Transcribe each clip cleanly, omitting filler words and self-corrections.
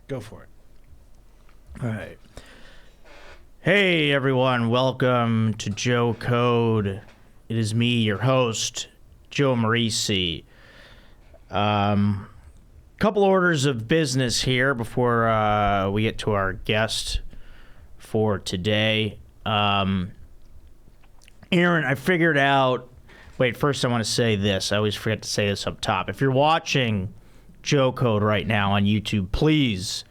Go for it. All right. Hey, everyone. Welcome to Joe Code. It is me, your host, Joe Marrese. Couple orders of business here before we get to our guest for today. Aaron, I figured out... Wait, first I want to say this. I always forget to say this up top. If you're watching Joe Code right now on YouTube, please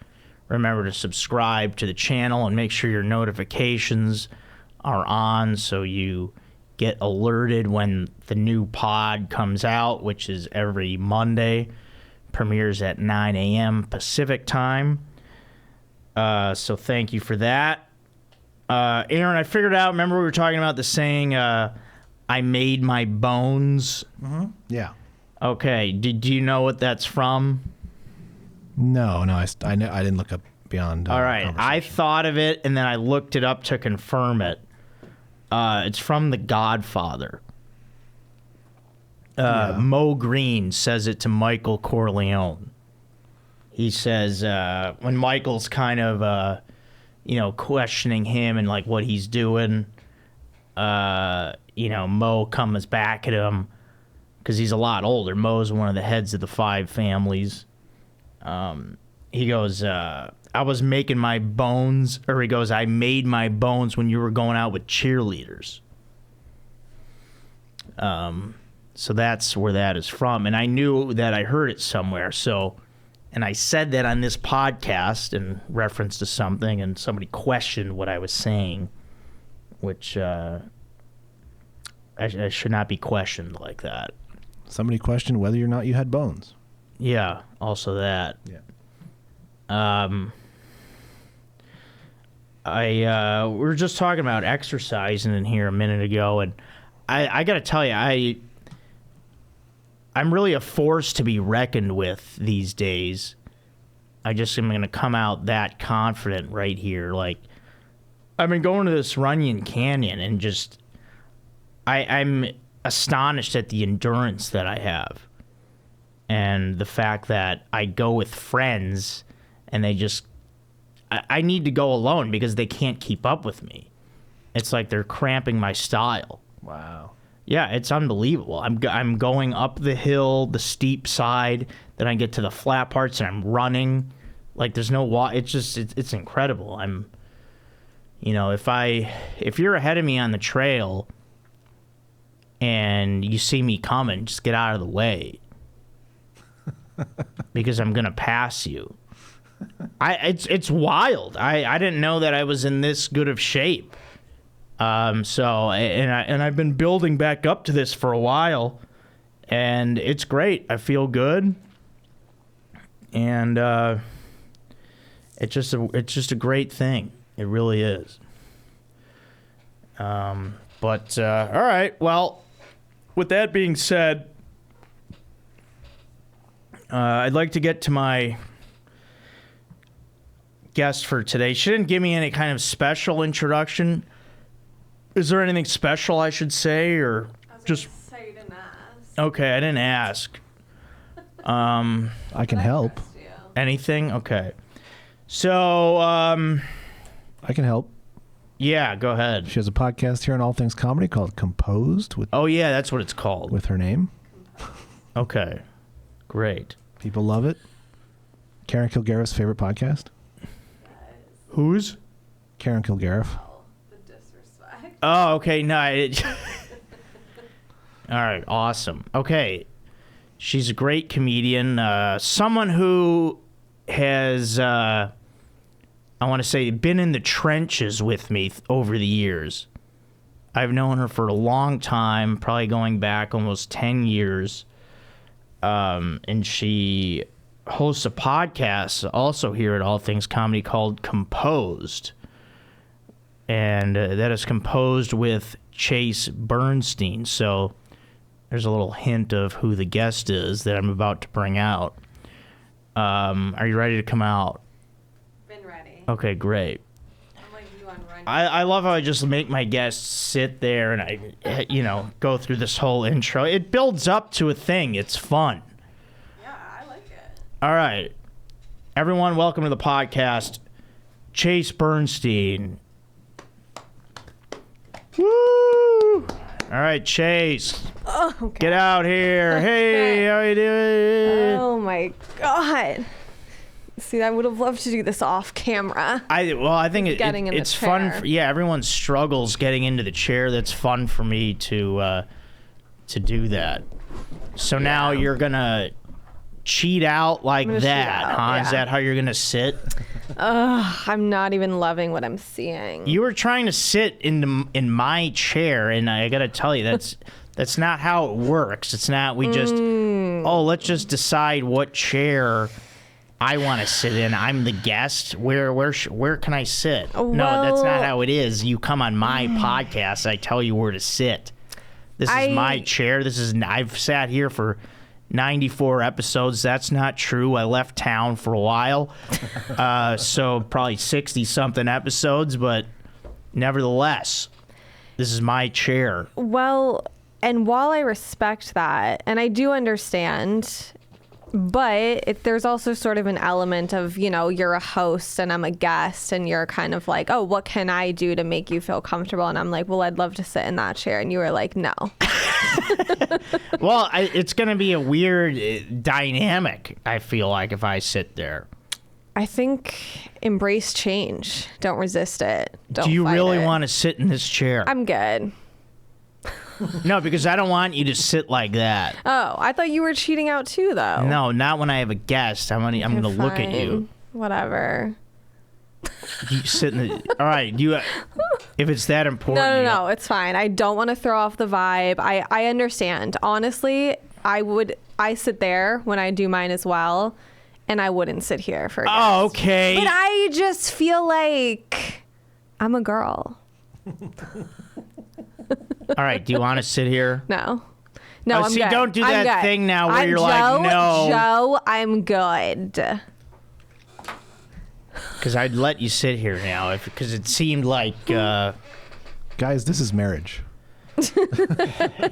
remember to subscribe to the channel and make sure your notifications are on so you get alerted when the new pod comes out, which is every Monday. Premieres at 9 a.m. Pacific time. So thank you for that. Aaron, I figured out, remember we were talking about the saying, I made my bones? Mm-hmm. Yeah. Okay, do you know what that's from? No, I didn't look up beyond. All right, I thought of it, and then I looked it up to confirm it. It's from The Godfather. Mo Green says it to Michael Corleone. He says, when Michael's kind of, questioning him and, like, what he's doing, Mo comes back at him because he's a lot older. Mo's one of the heads of the 5 families. He goes, I was making my bones, or he goes, I made my bones when you were going out with cheerleaders. So that's where that is from. And I knew that I heard it somewhere. And I said that on this podcast in reference to something, and somebody questioned what I was saying, which I should not be questioned like that. Somebody questioned whether or not you had bones. Yeah, also that. Yeah. We were just talking about exercising in here a minute ago, and I got to tell you, I'm really a force to be reckoned with these days. I just am going to come out that confident right here. Like, I've been going to this Runyon Canyon, and just I'm astonished at the endurance that I have, and the fact that I go with friends, and they just I need to go alone because they can't keep up with me. It's like they're cramping my style. Wow. Yeah, it's unbelievable. I'm going up the hill, the steep side, then I get to the flat parts, and I'm running like there's no it's incredible. If you're ahead of me on the trail and you see me coming, just get out of the way because I'm gonna pass you. It's wild. I didn't know that I was in this good of shape. I've been building back up to this for a while, and it's great. I feel good, and it's just a great thing. It really is. All right. Well, with that being said, I'd like to get to my guest for today. She didn't give me any kind of special introduction. Is there anything special I should say, or just say you didn't ask? Okay, I didn't ask. I can help. Anything? Okay. So, I can help. Yeah, go ahead. She has a podcast here on All Things Comedy called Composed. Oh, yeah, that's what it's called. With her name. Okay. Great. People love it. Karen Kilgariff's favorite podcast. Whose? Karen Kilgariff. The disrespect. Oh, okay. No. All right. Awesome. Okay. She's a great comedian. Someone who has, I want to say, been in the trenches with me over the years. I've known her for a long time, probably going back almost 10 years. And she hosts a podcast also here at All Things Comedy called Composed. And that is composed with Chase Bernstein. So there's a little hint of who the guest is that I'm about to bring out. Are you ready to come out? Been ready. Okay, great. I'm like you on run. I love how I just make my guests sit there and I, go through this whole intro. It builds up to a thing. It's fun. Yeah, I like it. All right. Everyone, welcome to the podcast. Chase Bernstein. Woo! All right, Chase. Oh, God. Get out here. Hey, how you doing? Oh my God. See, I would have loved to do this off camera. I think Getting in the it's fun. chair. Yeah, everyone struggles getting into the chair. That's fun for me to do that. So now you're gonna cheat out like gonna that, cheat out, huh? Is yeah. that how you're gonna sit? I'm not even loving what I'm seeing. You were trying to sit in my chair, and I gotta tell you, that's not how it works. It's not. We just let's just decide what chair I want to sit in. I'm the guest. Where can I sit? No, that's not how it is. You come on my podcast, I tell you where to sit. This is my chair. I've sat here for 94 episodes. That's not true. I left town for a while. So probably 60 something episodes, but nevertheless, this is my chair. Well, and while I respect that, and I do understand, but there's also sort of an element of, you're a host and I'm a guest, and you're kind of like, oh, what can I do to make you feel comfortable? And I'm like, well, I'd love to sit in that chair. And you were like, no. Well, it's going to be a weird dynamic, I feel like, if I sit there. I think embrace change. Don't resist it. Don't Do you fight really it. want to sit in this chair? I'm good. No, because I don't want you to sit like that. Oh, I thought you were cheating out too, though. No, not when I have a guest. I'm going to look at you. Whatever. You sit in the... All right, if it's that important... No, it's fine. I don't want to throw off the vibe. I understand. Honestly, I sit there when I do mine as well, and I wouldn't sit here for a guest. Oh, okay. But I just feel like I'm a girl. All right, do you want to sit here? No, Oh, I'm see, good. don't do I'm that good. thing now where I'm you're Joe, like, no. Joe, I'm good. Because I'd let you sit here now, because it seemed like... Guys, this is marriage.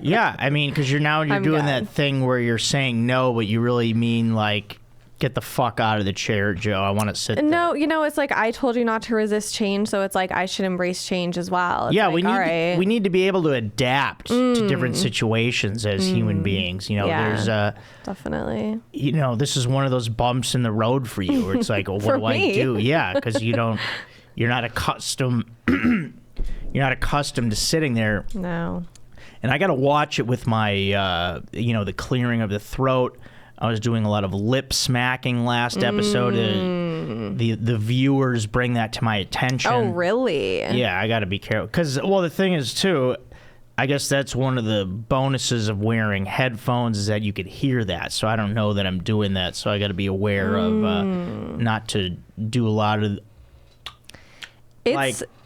Yeah, I mean, because you're I'm doing good. that thing where you're saying no, but you really mean like, get the fuck out of the chair, Joe. I want to sit there. No, it's like I told you not to resist change, so it's like I should embrace change as well. It's Yeah, like, all right. we need to be able to adapt to different situations as human beings. Yeah. There's Definitely. this is one of those bumps in the road for you where it's like, well, what For do I me? do? Yeah, because you're not accustomed to sitting there. No. And I got to watch it with my, the clearing of the throat. I was doing a lot of lip smacking last episode. The viewers bring that to my attention. Oh, really? Yeah, I got to be careful. Because, the thing is, too, I guess that's one of the bonuses of wearing headphones is that you could hear that. So I don't know that I'm doing that. So I got to be aware of not to do a lot of...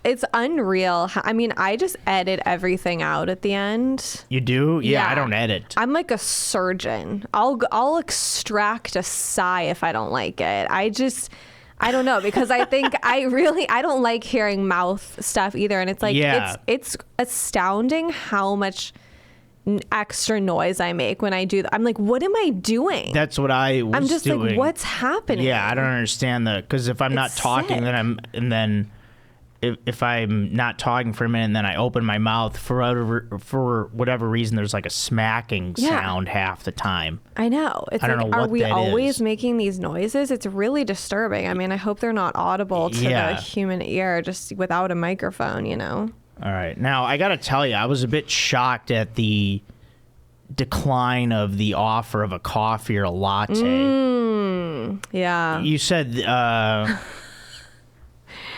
It's unreal. I mean, I just edit everything out at the end. You do? Yeah, Yeah. I don't edit. I'm like a surgeon. I'll extract a sigh if I don't like it. I don't know, because I think I don't like hearing mouth stuff either. And it's like, Yeah. it's astounding how much extra noise I make when I do that. I'm like, what am I doing? That's what I was I'm just doing. like, what's happening? Yeah, I don't understand that. Because if I'm not It's talking, sick. then if I'm not talking for a minute and then I open my mouth for whatever reason, there's like a smacking Yeah. sound half the time. I know. It's I don't like, know are what we that always is. making these noises? It's really disturbing. I mean, I hope they're not audible to Yeah. the human ear just without a microphone, All right. Now, I got to tell you, I was a bit shocked at the decline of the offer of a coffee or a latte. Yeah. You said...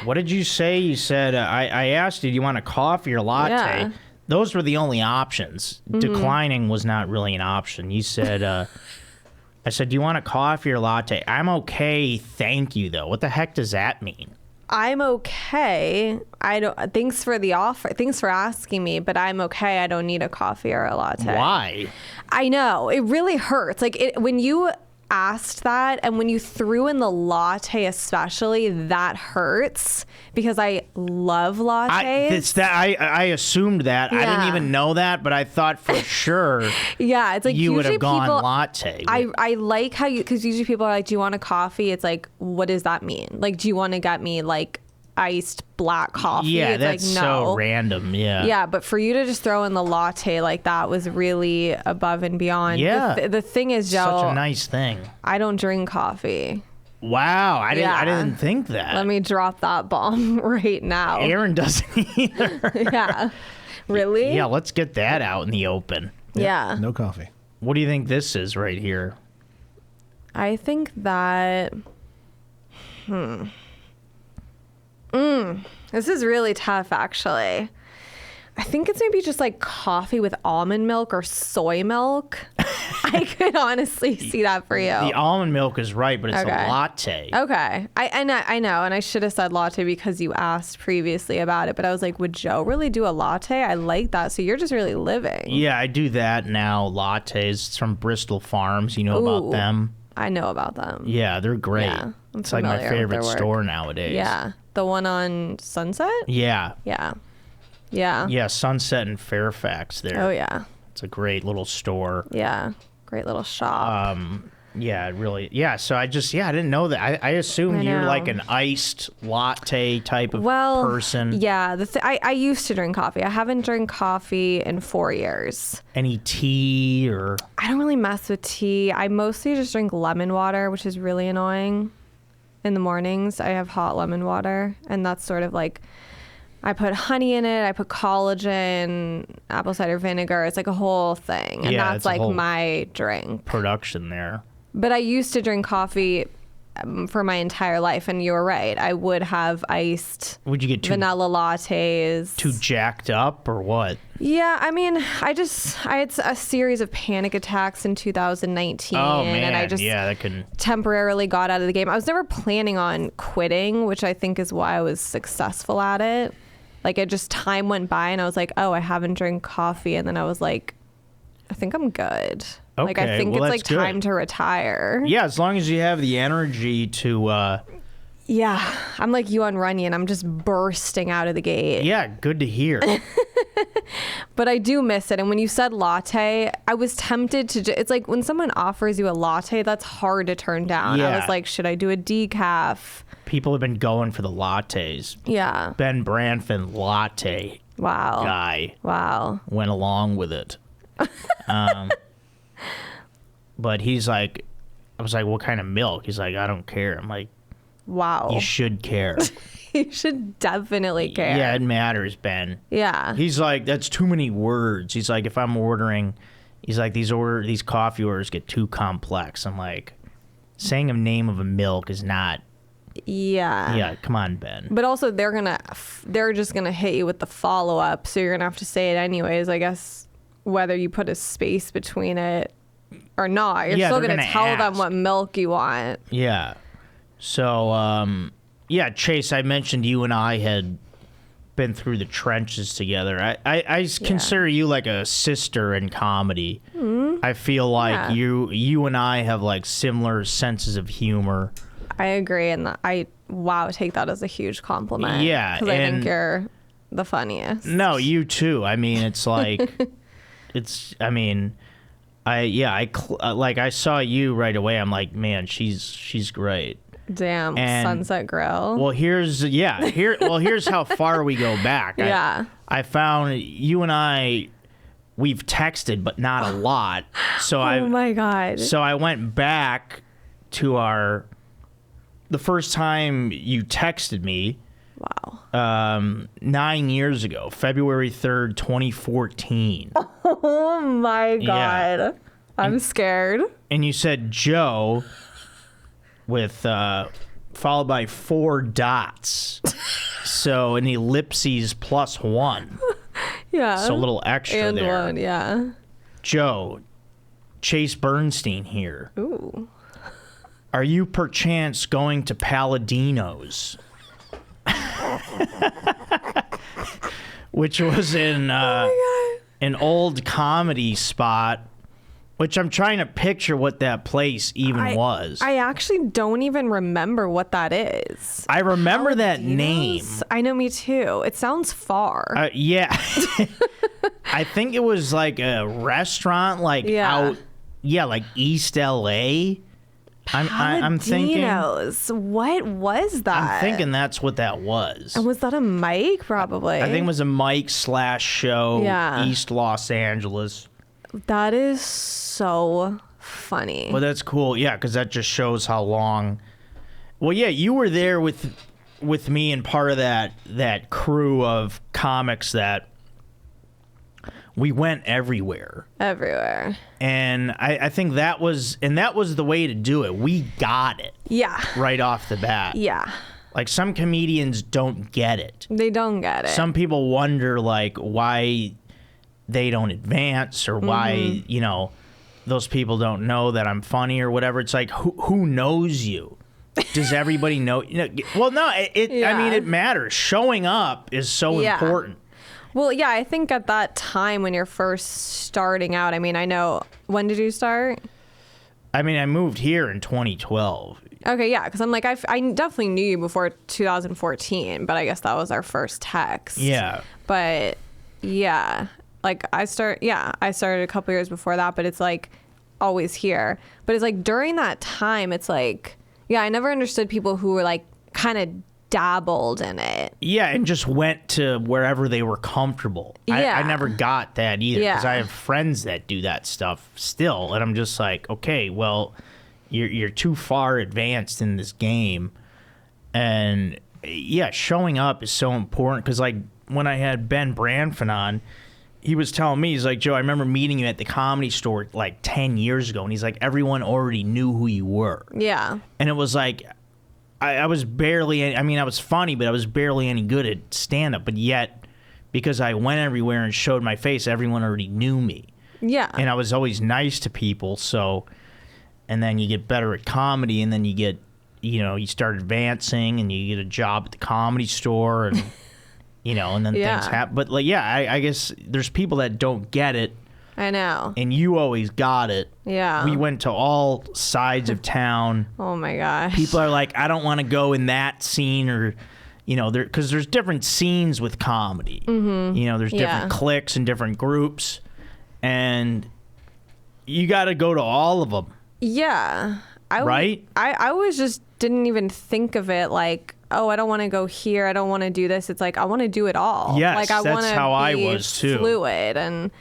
what did you say? You said, I asked you, do you want a coffee or latte? Yeah. Those were the only options. Declining was not really an option. You said, I said, do you want a coffee or latte? I'm okay, thank you, though. What the heck does that mean? I'm okay. Thanks for the offer. Thanks for asking me, but I'm okay. I don't need a coffee or a latte. Why? I know. It really hurts. Like when you asked that, and when you threw in the latte especially, that hurts because I love lattes. I assumed that. I didn't Yeah. even know that, but I thought for sure Yeah, it's like you would usually have gone people, latte. I like how you, because usually people are like, do you want a coffee? It's like, what does that mean? Like, do you want to get me like iced black coffee? Yeah, it's that's like, no. so random. Yeah. Yeah, but for you to just throw in the latte like that was really above and beyond. Yeah. The thing is, Joe, Such a nice thing. I don't drink coffee. Wow, I Yeah. didn't think that. Let me drop that bomb right now. Aaron doesn't either. Yeah. Really? Yeah, let's get that out in the open. Yeah. No coffee. What do you think this is right here? I think that. This is really tough, actually. I think it's maybe just like coffee with almond milk or soy milk. I could honestly see that for you. The almond milk is right, but it's Okay. a latte. Okay. I know, and I should have said latte because you asked previously about it, but I was like, would Joe really do a latte? I like that. So you're just really living. Yeah, I do that now. Lattes. It's from Bristol Farms. You know about Ooh. them? I know about them. Yeah, they're great. Yeah, I'm it's like my familiar with favorite their work. store nowadays. Yeah. The one on Sunset? Yeah. Yeah. Yeah. Yeah, Sunset and Fairfax there. Oh, yeah. It's a great little store. Yeah. Great little shop. Yeah, it really. Yeah, so I didn't know that. I assumed I you're know. like an iced latte type of Well, person. yeah. I used to drink coffee. I haven't drank coffee in 4 years. Any tea or. I don't really mess with tea. I mostly just drink lemon water, which is really annoying. In the mornings, I have hot lemon water, and that's sort of like I put honey in it, I put collagen, apple cider vinegar. It's like a whole thing, and Yeah, that's it's a like whole my drink. Production there. But I used to drink coffee for my entire life, and you were right. I would have iced Would you get vanilla lattes. too jacked up or what? Yeah, I mean, I had a series of panic attacks in 2019, Oh man, and I just yeah, that can. temporarily got out of the game. I was never planning on quitting, which I think is why I was successful at it. Like, it just time went by, and I was like, oh, I haven't drank coffee, and then I was like, I think I'm good. Like, I Okay, think well, it's that's like time good. to retire. Yeah, as long as you have the energy to. Yeah, I'm like you on Runyon. I'm just bursting out of the gate. Yeah, good to hear. But I do miss it. And when you said latte, I was tempted to. It's like when someone offers you a latte, that's hard to turn down. I Yeah. was like, should I do a decaf? People have been going for the lattes. Yeah. Ben Branfin latte Wow. guy Wow. went along with it. But he's like, I was like, what kind of milk? He's like, I don't care. I'm like, Wow. you should care. You should definitely care. Yeah, it matters, Ben. Yeah. He's like, that's too many words. He's like, if I'm ordering, he's like, these coffee orders get too complex. I'm like, saying a name of a milk is not. Yeah. Yeah, come on, Ben. But also, they're just gonna hit you with the follow up, so you're gonna have to say it anyways. I guess whether you put a space between it or not, you're Yeah, still they're gonna gonna tell them ask. what milk you want. Yeah. So, yeah, Chase, I mentioned you and I had been through the trenches together. I consider you like a sister in comedy. Mm-hmm. I feel like Yeah. you and I have like similar senses of humor. I agree, and take that as a huge compliment. Yeah, because I think and- you're the funniest. No, you too. I mean, it's like, I saw you right away. I'm like, man, she's great. Damn, And- Sunset Grill. Well, here's how far we go back. Yeah. I found you and I, we've texted, but not a lot. So Oh my god. So I went back to the first time you texted me, Wow. 9 years ago, February 3rd, 2014. Oh my god. Yeah. I'm scared. And you said Joe with followed by 4 dots. So an ellipses plus 1. Yeah. So a little extra and there. one, yeah. Joe, Chase Bernstein here. Ooh. Are you perchance going to Palladino's? Which was in an old comedy spot Which I'm trying to picture what that place even was. I actually don't even remember what that is. I remember that name. I know, me too. It sounds far. Yeah. I think it was like a restaurant out, like East LA. I'm thinking. Paladinos. What was that? I'm thinking that's what that was. And was that a mic? Probably. I think it was a mic / show. Yeah. East Los Angeles. That is so funny. Well, that's cool. Yeah, because that just shows how long. Well, yeah, you were there with me and part of that crew of comics that we went everywhere. Everywhere. And I think that was the way to do it. We got it. Yeah. Right off the bat. Yeah. Like, some comedians don't get it. They don't get it. Some people wonder, like, why they don't advance or why, those people don't know that I'm funny or whatever. It's like, who knows you? Does everybody know? Well, no, I mean, it matters. Showing up is so important. Well, yeah, I think at that time when you're first starting out, I mean, I know, when did you start? I mean, I moved here in 2012. Okay, yeah, because I'm like, I definitely knew you before 2014, but I guess that was our first text. Yeah. But, yeah, like, I started a couple years before that, but it's like always here. But it's like during that time, it's like, yeah, I never understood people who were like kind of dabbled in it. Yeah, and just went to wherever they were comfortable. Yeah. I never got that either because Yeah. I have friends that do that stuff still, and I'm just like, okay, well, you're too far advanced in this game, and yeah, showing up is so important because like when I had Ben Branford on, he was telling me, he's like, Joe, I remember meeting you at the Comedy Store like 10 years ago, and he's like, everyone already knew who you were. Yeah. And it was like, I was barely, I mean, I was funny, but I was barely any good at stand-up. But yet, because I went everywhere and showed my face, everyone already knew me. Yeah. And I was always nice to people, so, and then you get better at comedy, and then you get, you start advancing, and you get a job at the Comedy Store, and, and then Yeah. things happen. But, like, yeah, I guess there's people that don't get it. I know. And you always got it. Yeah. We went to all sides of town. Oh my gosh. People are like, I don't want to go in that scene or, because there's different scenes with comedy. Mm-hmm. There's different cliques and different groups. And you got to go to all of them. Yeah. Right? I always just didn't even think of it like, oh, I don't want to go here. I don't want to do this. It's like, I want to do it all. Yes, like, I that's wanna how I be was too. Fluid. And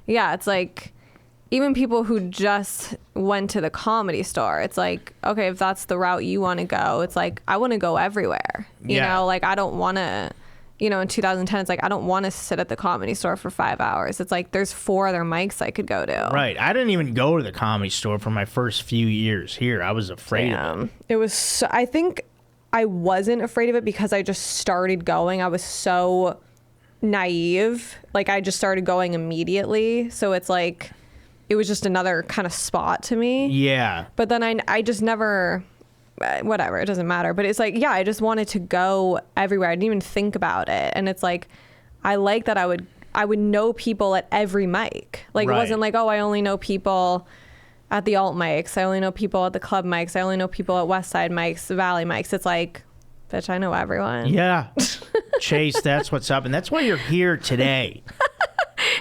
yeah, it's like, even people who just went to the Comedy Store, it's like, okay, if that's the route you want to go, it's like, I want to go everywhere. You know, like, I don't want to, in 2010, it's like, I don't want to sit at the Comedy Store for 5 hours. It's like, there's 4 other mics I could go to. Right. I didn't even go to the Comedy Store for my first few years here. I was afraid of it. It was, I think I wasn't afraid of it because I just started going. I was so naive. Like, I just started going immediately. So it's like, it was just another kind of spot to me. Yeah. But then I just never, whatever, it doesn't matter. But it's like, yeah, I just wanted to go everywhere. I didn't even think about it. And it's like, I like that I would know people at every mic. Like, Right. It wasn't like, oh, I only know people at the alt mics. I only know people at the club mics. I only know people at West Side mics, the Valley mics. It's like, bitch, I know everyone. Yeah. Chase, that's what's up. And that's why you're here today.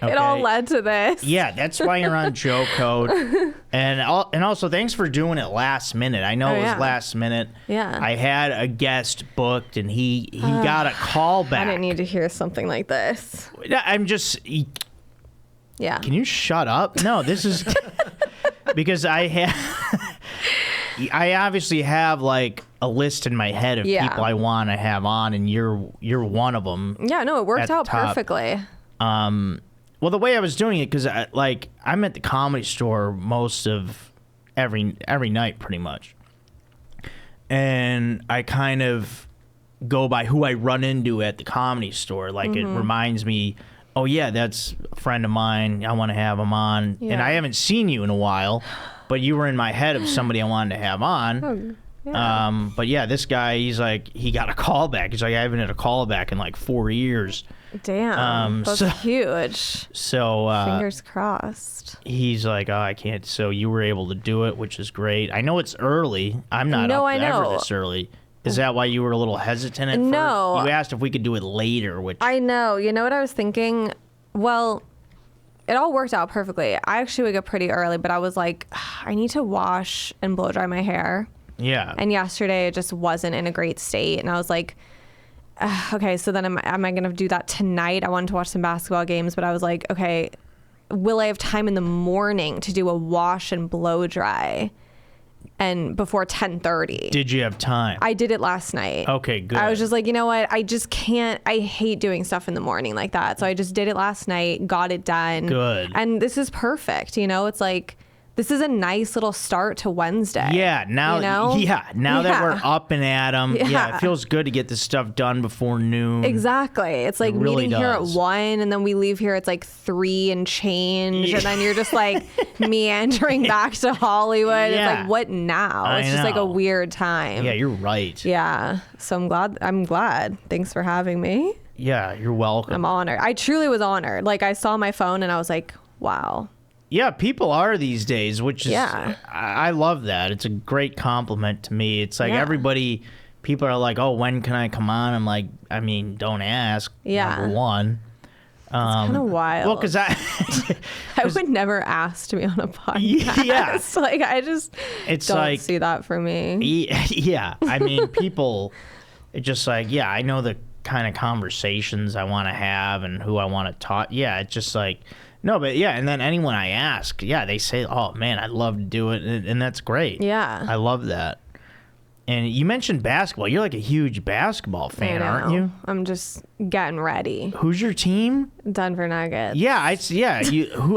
It all Okay? led to this. Yeah, that's why you're on Joe Code. And also, thanks for doing it last minute. I know Oh, it was yeah. last minute. Yeah. I had a guest booked, and he got a call back. I didn't need to hear something like this. I'm just... Yeah. Can you shut up? No, this is... because I obviously have, like, a list in my head of Yeah. people I want to have on, and you're one of them. Yeah, no, it worked At the out top. perfectly. Well, the way I was doing it, because I'm at the Comedy Store most of every night, pretty much, and I kind of go by who I run into at the Comedy Store. Like, it reminds me, oh yeah, that's a friend of mine. I want to have him on, and Yeah. I haven't seen you in a while, but you were in my head of somebody I wanted to have on. Yeah. But yeah, this guy, he's like, he got a call back. He's like, I haven't had a call back in like 4 years. Damn. That's so- huge. So Fingers crossed. he's like, oh, I can't. So you were able to do it, which is great. I know it's early. I'm not No, up I ever know. this early. Is that why you were a little hesitant at first? No. You asked if we could do it later, which I know. You know what I was thinking? Well, it all worked out perfectly. I actually wake up pretty early, but I was like, I need to wash and blow dry my hair. yeah. And yesterday it just wasn't in a great state. And I was like, okay, so then am I going to do that tonight? I wanted to watch some basketball games, but I was like, okay, will I have time in the morning to do a wash and blow dry? And before 10:30. Did you have time? I did it last night. Okay, good. I was just like, you know what? I just can't. I hate doing stuff in the morning like that. So I just did it last night, got it done. Good. And this is perfect. You know, it's like, this is a nice little start to Wednesday. Yeah, now you know? now that we're Yeah. up and at 'em, yeah, Yeah. it feels good to get this stuff done before noon. Exactly. It's like really meeting here at does. 1 and then we leave here, it's like 3 and change. Yeah. And then you're just like meandering back to Hollywood. Yeah. It's like, what now? I It's just like a know. weird time. Yeah, you're right. Yeah. So I'm glad. Thanks for having me. Yeah, you're welcome. I'm honored. I truly was honored. Like, I saw my phone and I was like, wow. Yeah, people are these days, which is Yeah. I love that. It's a great compliment to me. It's like Yeah. people are like, "Oh, when can I come on?" I'm like, I mean, don't ask. Yeah. Number one. Kind of wild. Well, because I would never ask to be on a podcast. Yeah. Like, I just It's don't like- see that for me. yeah, I mean, people, it's just like, yeah, I know the kind of conversations I want to have and who I want to talk. Yeah, it's just like, no, but yeah, and then anyone I ask, yeah, they say, oh man, I'd love to do it, and that's great. Yeah. I love that. And you mentioned basketball. You're like a huge basketball fan, I aren't know. you? I'm just getting ready. Who's your team? Denver Nuggets. Yeah,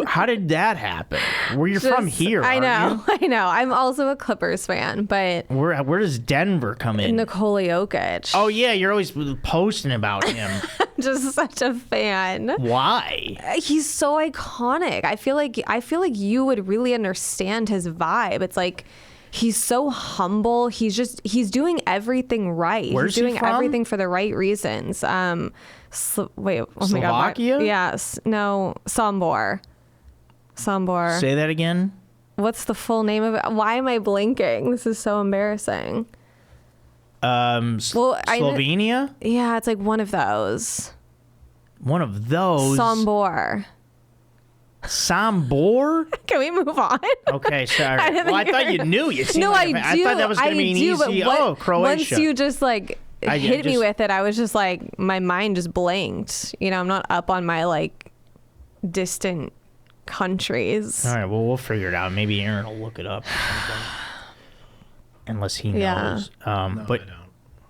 how did that happen? Where you're from Just- here? I aren't know. I know. I'm also a Clippers fan, but you? Where does Denver come in? Nikola Jokic. Oh yeah, you're always posting about him. Just such a fan. Why? He's so iconic. I feel like you would really understand his vibe. It's like he's so humble. He's doing everything right. Where's he's he doing from? everything for the right reasons. Wait, oh my Slovakia? god. Yes. No, Sombor. Say that again. What's the full name of it? Why am I blinking? This is so embarrassing. Well, Slovenia. Yeah, it's like one of those. One of those. Sombor. Sambor? Can we move on? Okay, sorry. I didn't Well, I think thought you you were- knew. You seemed No, like I do. I thought that was going to be an easy. But Croatia. Once you just like I hit me just- with it, I was just like, my mind just blinked. You know, I'm not up on my like distant countries. All right, well, we'll figure it out. Maybe Aaron will look it up or something. Unless he Yeah. knows. No, But I don't.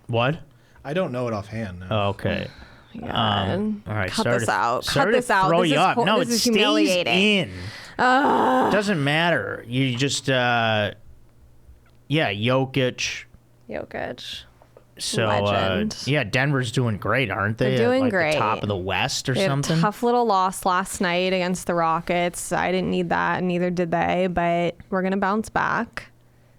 What? I don't know it offhand. No. Oh, okay. God. All right, Cut sorry this to- out. sorry Cut to this out. Throw This you is up. No, this it is stays humiliating. in. Doesn't matter. You just, yeah, Jokic. Jokic. So, Legend. yeah, Denver's doing great, aren't they? They're doing At, like, great. The top of the West or They had a something. tough little loss last night against the Rockets. I didn't need that, and neither did they. But we're gonna bounce back.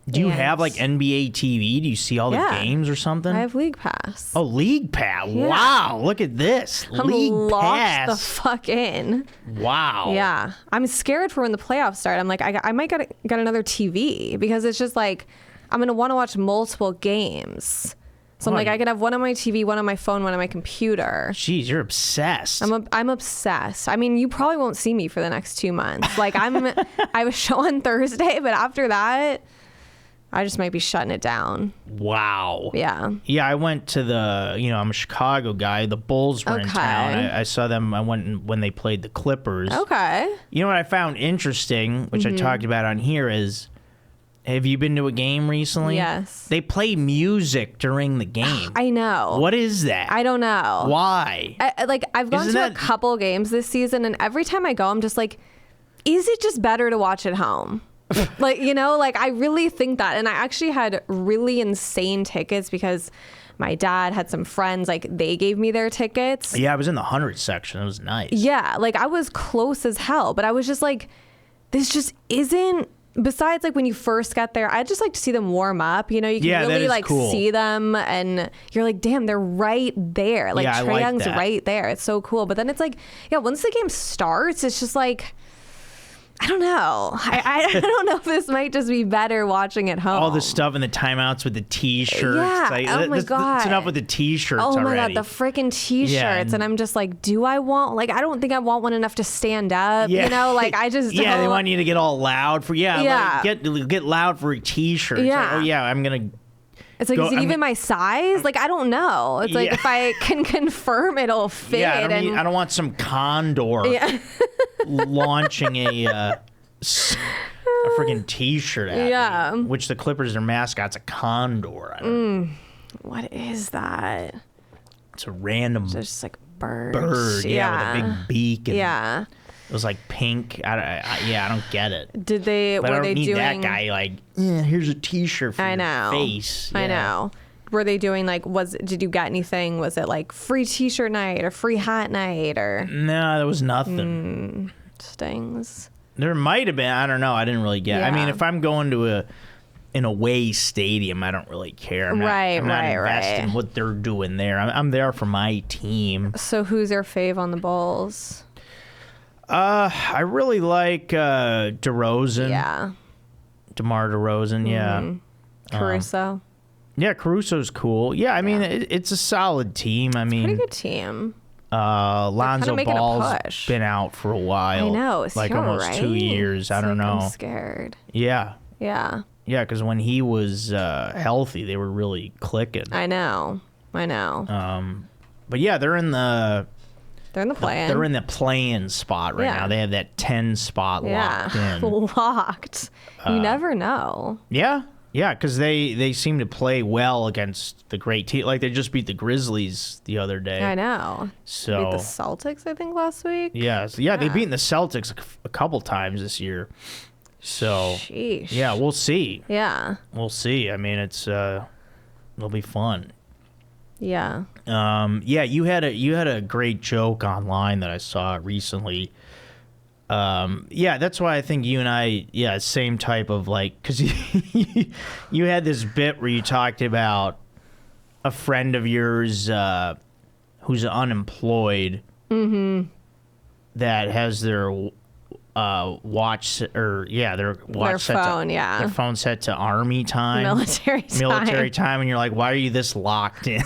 Do you And- have like NBA TV? Do you see all the Yeah. games or something? I have League Pass. Oh, League Pass. Yeah. Wow, look at this. I'm League locked the Pass. fuck in. Wow. Yeah, I'm scared for when the playoffs start. I'm like, I might get another TV because it's just like I'm gonna want to watch multiple games. So I'm like, Right. I can have one on my TV, one on my phone, one on my computer. Jeez, you're obsessed. I'm obsessed. I mean, you probably won't see me for the next 2 months. Like I have a show on Thursday, but after that, I just might be shutting it down. Wow. Yeah. Yeah, I went to I'm a Chicago guy. The Bulls were in Okay. town. I saw them. I went when they played the Clippers. Okay. You know what I found interesting, which Mm-hmm. I talked about on here, is have you been to a game recently? Yes. They play music during the game. I know. What is that? I don't know. Why? I've gone Isn't to that- a couple games this season, and every time I go, I'm just like, is it just better to watch at home? I really think that. And I actually had really insane tickets because my dad had some friends, like they gave me their tickets. Yeah, I was in the 100 section. It was nice. Yeah, like I was close as hell, but I was just like, this just isn't besides like when you first get there, I just like to see them warm up. You know, you can Yeah, that really is like cool. see them and you're like, damn, they're right there. Like Yeah, I Trae like Young's that. right there. It's so cool. But then it's like, yeah, once the game starts, it's just like, I don't know. I don't know if this might just be better watching at home. All the stuff in the timeouts with the T-shirts. Yeah. Like, Oh my God. That's enough with the T-shirts Oh my already. God, the freaking T-shirts. Yeah, and I'm just like, do I want, like, I don't think I want one enough to stand up. Yeah. You know, like, I just Yeah, they don't- want you to get all loud for Yeah. like, get loud for a T-shirt. It's Yeah. like, oh yeah, I'm gonna. It's like, Go- is it I'm- even my size? Like, I don't know. It's like, Yeah. if I can confirm it'll fit. Yeah, I and don't want some condor yeah. launching a freaking T-shirt at Yeah. me. Which the Clippers, their mascot's a condor. I don't What is that? It's a random They're just like birds. bird, yeah, with a big beak. And Yeah. It was like pink. I don't get it. Did they, But I were don't they need doing, that guy like, yeah, here's a T-shirt for I your know. face. I Yeah. know. Were they doing like, did you get anything? Was it like free T-shirt night or free hat night or No, there was nothing. stings? There might have been. I don't know. I didn't really get. I mean, Yeah. if I'm going to an away stadium, I don't really care. I'm not, Right, I'm not right, invested in right. what they're doing there. I'm there for my team. So who's your fave on the Bulls? I really like DeRozan. Yeah. DeMar DeRozan. Yeah. Caruso. Yeah, Caruso's cool. Yeah, I mean, it's a solid team. I Pretty mean, good team. Lonzo making a Ball's push. been out for a while. I know. Is like he almost 2 alright? years. I It's don't like, know. I'm scared. Yeah. Yeah. Yeah, because when he was healthy, they were really clicking. I know. But yeah, they're in the play-in spot right Yeah. now. They have that 10 spot locked Yeah. in. Locked. You never know. Yeah, because they seem to play well against the great team. Like they just beat the Grizzlies the other day. I know. So Beat the Celtics, I think, last week. yeah, they've beaten the Celtics a couple times this year. So Sheesh. yeah, we'll see. Yeah. We'll see. I mean, it'll be fun. Yeah. Yeah, you had a great joke online that I saw recently. Yeah, that's why I think you and I, same type of like, because you had this bit where you talked about a friend of yours who's unemployed that has their watch their watch set phone, to, yeah. their phone set to army time, Military time. and you're like, why are you this locked in?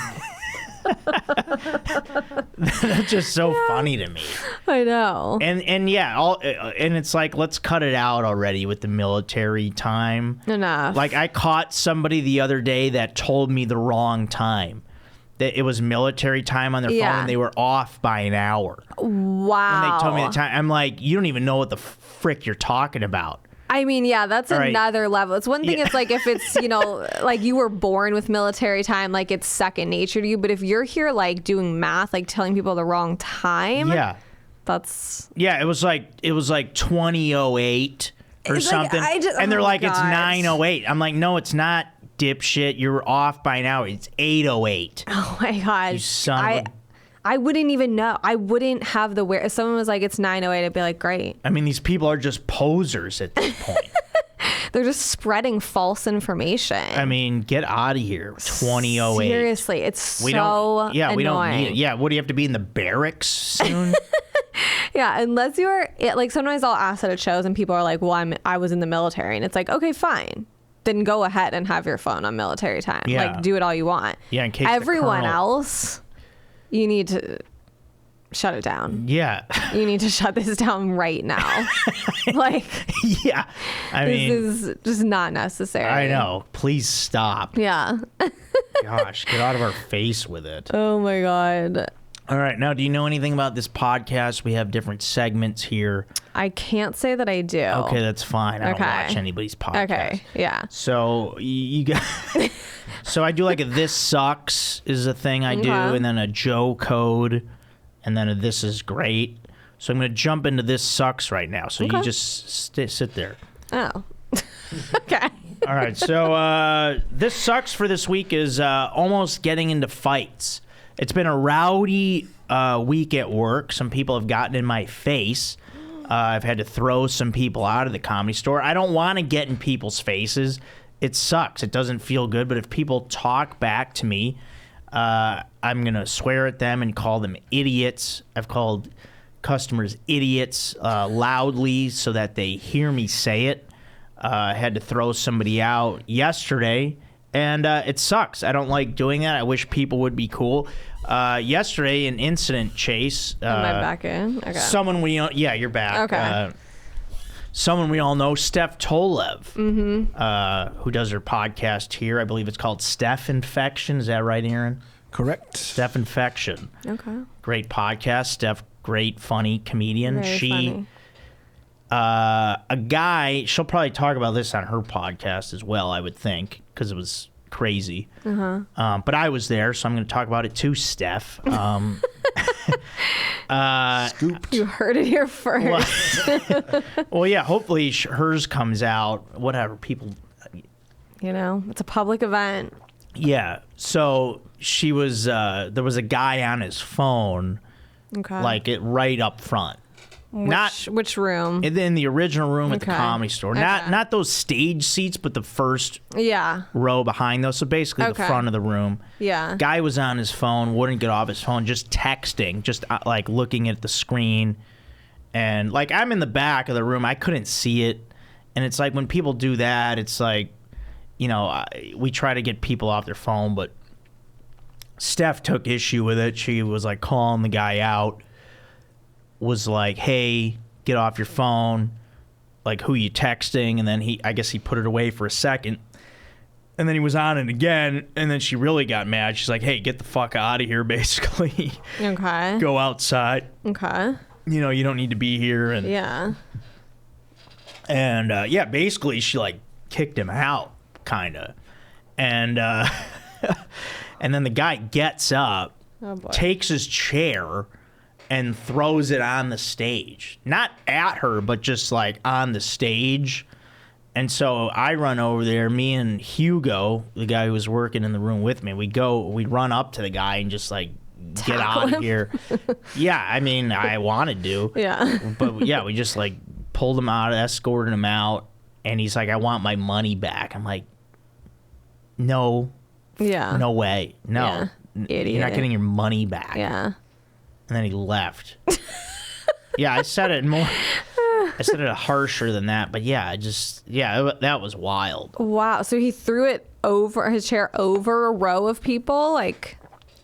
That's just so funny to me. I know. And yeah, and it's like, let's cut it out already with the military time. Enough. Like I caught somebody the other day that told me the wrong time. That it was military time on their phone Yeah. and they were off by an hour. Wow. When they told me the time, I'm like, you don't even know what the frick you're talking about. I mean, yeah, that's All right. another level. It's one thing, Yeah. it's like if it's, like you were born with military time, like it's second nature to you. But if you're here, like doing math, like telling people the wrong time, Yeah. that's. Yeah, it was like 2008 or It's like, something. I just- and they're oh, like, it's God. 908. I'm like, no, it's not, dipshit. You're off by an hour. It's 808. Oh my gosh. You son of a- I wouldn't even know. I wouldn't have the If someone was like, it's 9:08, I'd be like, great. I mean, these people are just posers at this point. They're just spreading false information. I mean, get out of here. 2008. Seriously, it's We so don't. Yeah, annoying. we don't need it. Yeah, what do you have to be in the barracks soon? Yeah, unless you're like sometimes I'll ask at shows and people are like, "Well, I was in the military," and it's like, okay, fine, then go ahead and have your phone on military time. Yeah. Like, do it all you want. Yeah, in case the everyone colonel- else, you need to shut it down. Yeah. You need to shut this down right now. Like, Yeah. I this mean, is just not necessary. I know. Please stop. Yeah. Gosh, get out of our face with it. Oh my god. All right. Now, do you know anything about this podcast? We have different segments here. I can't say that I do. Okay, that's fine. I don't Okay. watch anybody's podcast. Okay. Yeah. So you got. So I do like a "This Sucks" is a thing I do, Okay. and then a Joe code, and then a "This is great." So I'm going to jump into "This Sucks" right now. So you Okay. just sit there. Oh. Okay. All right. So "This Sucks" for this week is almost getting into fights. It's been a rowdy week at work. Some people have gotten in my face. I've had to throw some people out of the Comedy Store. I don't want to get in people's faces. It sucks. It doesn't feel good. But if people talk back to me, I'm going to swear at them and call them idiots. I've called customers idiots loudly so that they hear me say it. I had to throw somebody out yesterday, and it sucks. I don't like doing that. I wish people would be cool. Yesterday, an incident, Chase. Am I back in? Okay. Someone we know. Yeah, you're back. Okay. Someone we all know, Steph Tolev, who does her podcast here. I believe it's called Steph Infection. Is that right, Aaron? Correct. Steph Infection. Okay. Great podcast. Steph, great, funny comedian. Very funny. A guy, she'll probably talk about this on her podcast as well, I would think, because it was crazy. But I was there, so I'm going to talk about it too, Steph. Scooped. You heard it here first. Well, yeah, hopefully hers comes out. Whatever, people. You know, it's a public event. Yeah, so she was, there was a guy on his phone, Okay. like it right up front. Which room? In the original room at the Okay. Comedy Store. Okay. Not those stage seats, but the first Yeah. row behind those. So basically the Okay. front of the room. Yeah. Guy was on his phone, wouldn't get off his phone, just texting, just like looking at the screen. And like I'm in the back of the room, I couldn't see it. And it's like when people do that, it's like, you know, we try to get people off their phone, but Steph took issue with it. She was like calling the guy out. Was like, hey, get off your phone. Like, who you texting? And then I guess he put it away for a second. And then he was on it again. And then she really got mad. She's like, hey, get the fuck out of here, basically. Okay. Go outside. Okay. You know, you don't need to be here. And Yeah. And yeah, basically she like kicked him out, kind of. And and then the guy gets up, Oh boy. takes his chair, and throws it on the stage. Not at her, but just like on the stage. And so I run over there, me and Hugo, the guy who was working in the room with me, we run up to the guy and just like, get Tackle out of him? here. Yeah, I mean, I wanted to. Yeah. But yeah, we just like pulled him out, escorted him out, and he's like, I want my money back. I'm like, no, Yeah. no way. No. Yeah. You're not Idiot. getting your money back. Yeah. And then he left. Yeah, I said it more. I said it harsher than that, but yeah, that was wild. Wow. So he threw his chair over a row of people? Like,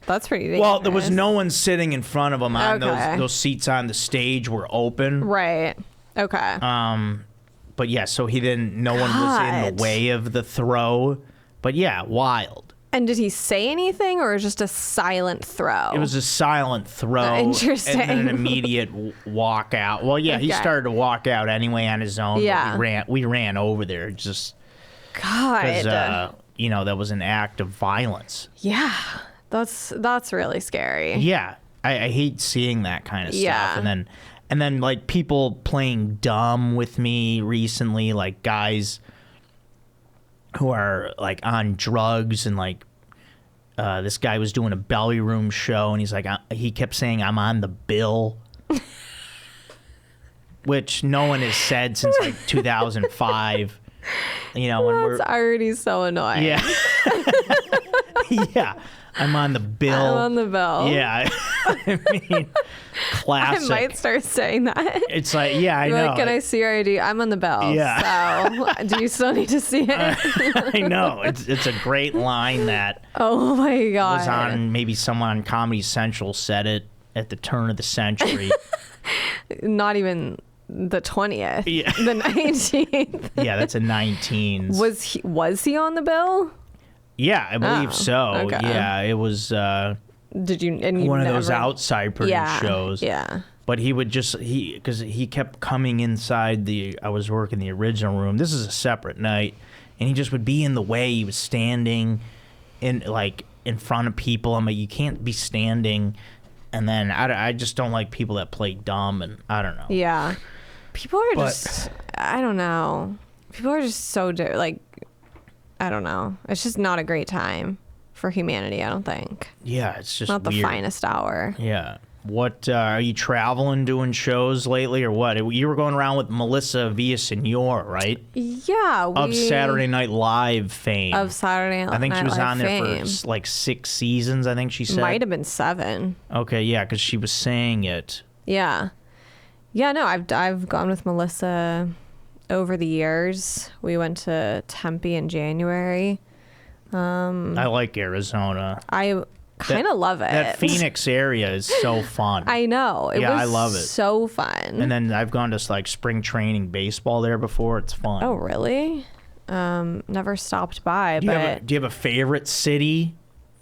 that's pretty dangerous. Well, there was no one sitting in front of him. On Okay. those seats on the stage were open. Right. Okay. But yeah, so no one was in God. the way of the throw. But yeah, wild. And did he say anything, or just a silent throw? It was a silent throw. Interesting. And then an immediate walk out. Well, yeah, he Okay. started to walk out anyway on his own. but Yeah. we ran over there just God. because, you know, that was an act of violence. Yeah. That's really scary. Yeah, I hate seeing that kind of stuff. Yeah. And then like people playing dumb with me recently, like guys who are like on drugs, and like this guy was doing a belly room show, and he's like, he kept saying, I'm on the bill, which no one has said since like 2005. You know, when That's already so annoying. yeah, yeah, I'm on the bill. I'm on the bill. Yeah, I mean, I classic. might start saying that. It's like, yeah, I You're know. like, can I see your ID? I'm on the bill. Yeah. So, do you still need to see it? I know. It's a great line that Oh my God. was on, maybe someone on Comedy Central said it at the turn of the century. Not even the 20th. Yeah. The 19th. Yeah, that's a 19s. Was he on the bill? Yeah, I believe Oh, so. okay. Yeah, it was Did you? And you one of those never- outside produced Yeah. shows. Yeah. But he would just, because he kept coming inside I was working the original room. This is a separate night. And he just would be in the way. He was standing in front of people. I'm like, you can't be standing. And then I just don't like people that play dumb, and I don't know. Yeah. People are But- just, I don't know. People are just so, like, I don't know. It's just not a great time for humanity, I don't think. Yeah, it's just Not the weird. finest hour. Yeah. What are you traveling, doing shows lately, or what? You were going around with Melissa Villasenor, right? Yeah, Of Saturday Night Live fame. Of Saturday Night Live. I think she was on there fame. for like 6 seasons. I think she said. Might have been 7. Okay, yeah, because she was saying it. Yeah. Yeah, no, I've gone with Melissa over the years. We went to Tempe in January. I like Arizona. I kind of love it. That Phoenix area is so fun. I know. It Yeah, was I love it. so fun. And then I've gone to like spring training baseball there before. It's fun. Oh, really? Never stopped by, do you have a favorite city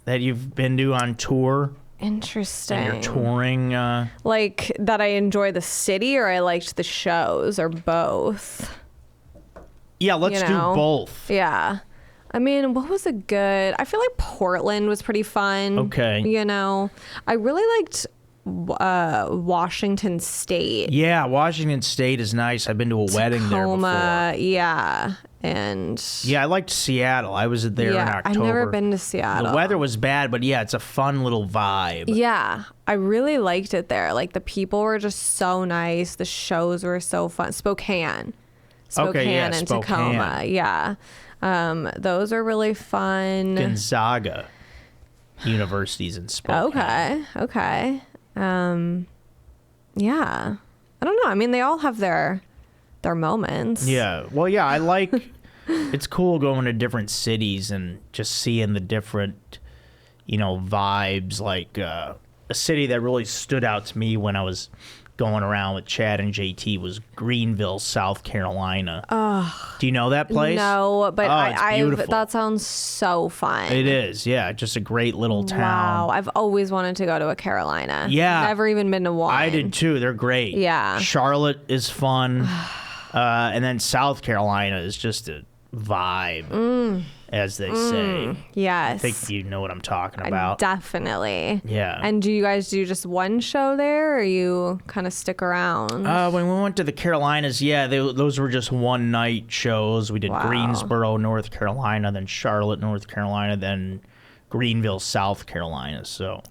that you've been to on tour? Interesting. And you're touring. Like that I enjoy the city or I liked the shows or both? Yeah, let's do both. Yeah. I mean, what was a good... I feel like Portland was pretty fun. Okay. You know, I really liked Washington State. Yeah, Washington State is nice. I've been to a wedding there before. Yeah. And... Yeah, I liked Seattle. I was there in October. I've never been to Seattle. The weather was bad, but yeah, it's a fun little vibe. Yeah, I really liked it there. Like, the people were just so nice. The shows were so fun. Spokane and Tacoma. Yeah. Those are really fun. Gonzaga University's in Spokane. Okay. Yeah. I don't know. I mean, they all have their moments. Yeah. Well, yeah, I like it's cool going to different cities and just seeing the different, vibes. Like a city that really stood out to me when I was going around with Chad and JT was Greenville, South Carolina. Do you know that place? No, but it's beautiful. that sounds so fun. It is, yeah. Just a great little town. Wow, I've always wanted to go to a Carolina. Yeah. Never even been to one. I did too. They're great. Yeah. Charlotte is fun. And then South Carolina is just a vibe, as they say. Yes. I think you know what I'm talking about. Definitely. Yeah. And do you guys do just one show there, or you kind of stick around? When we went to the Carolinas, those were just one night shows. We did Greensboro, North Carolina, then Charlotte, North Carolina, then Greenville, South Carolina. So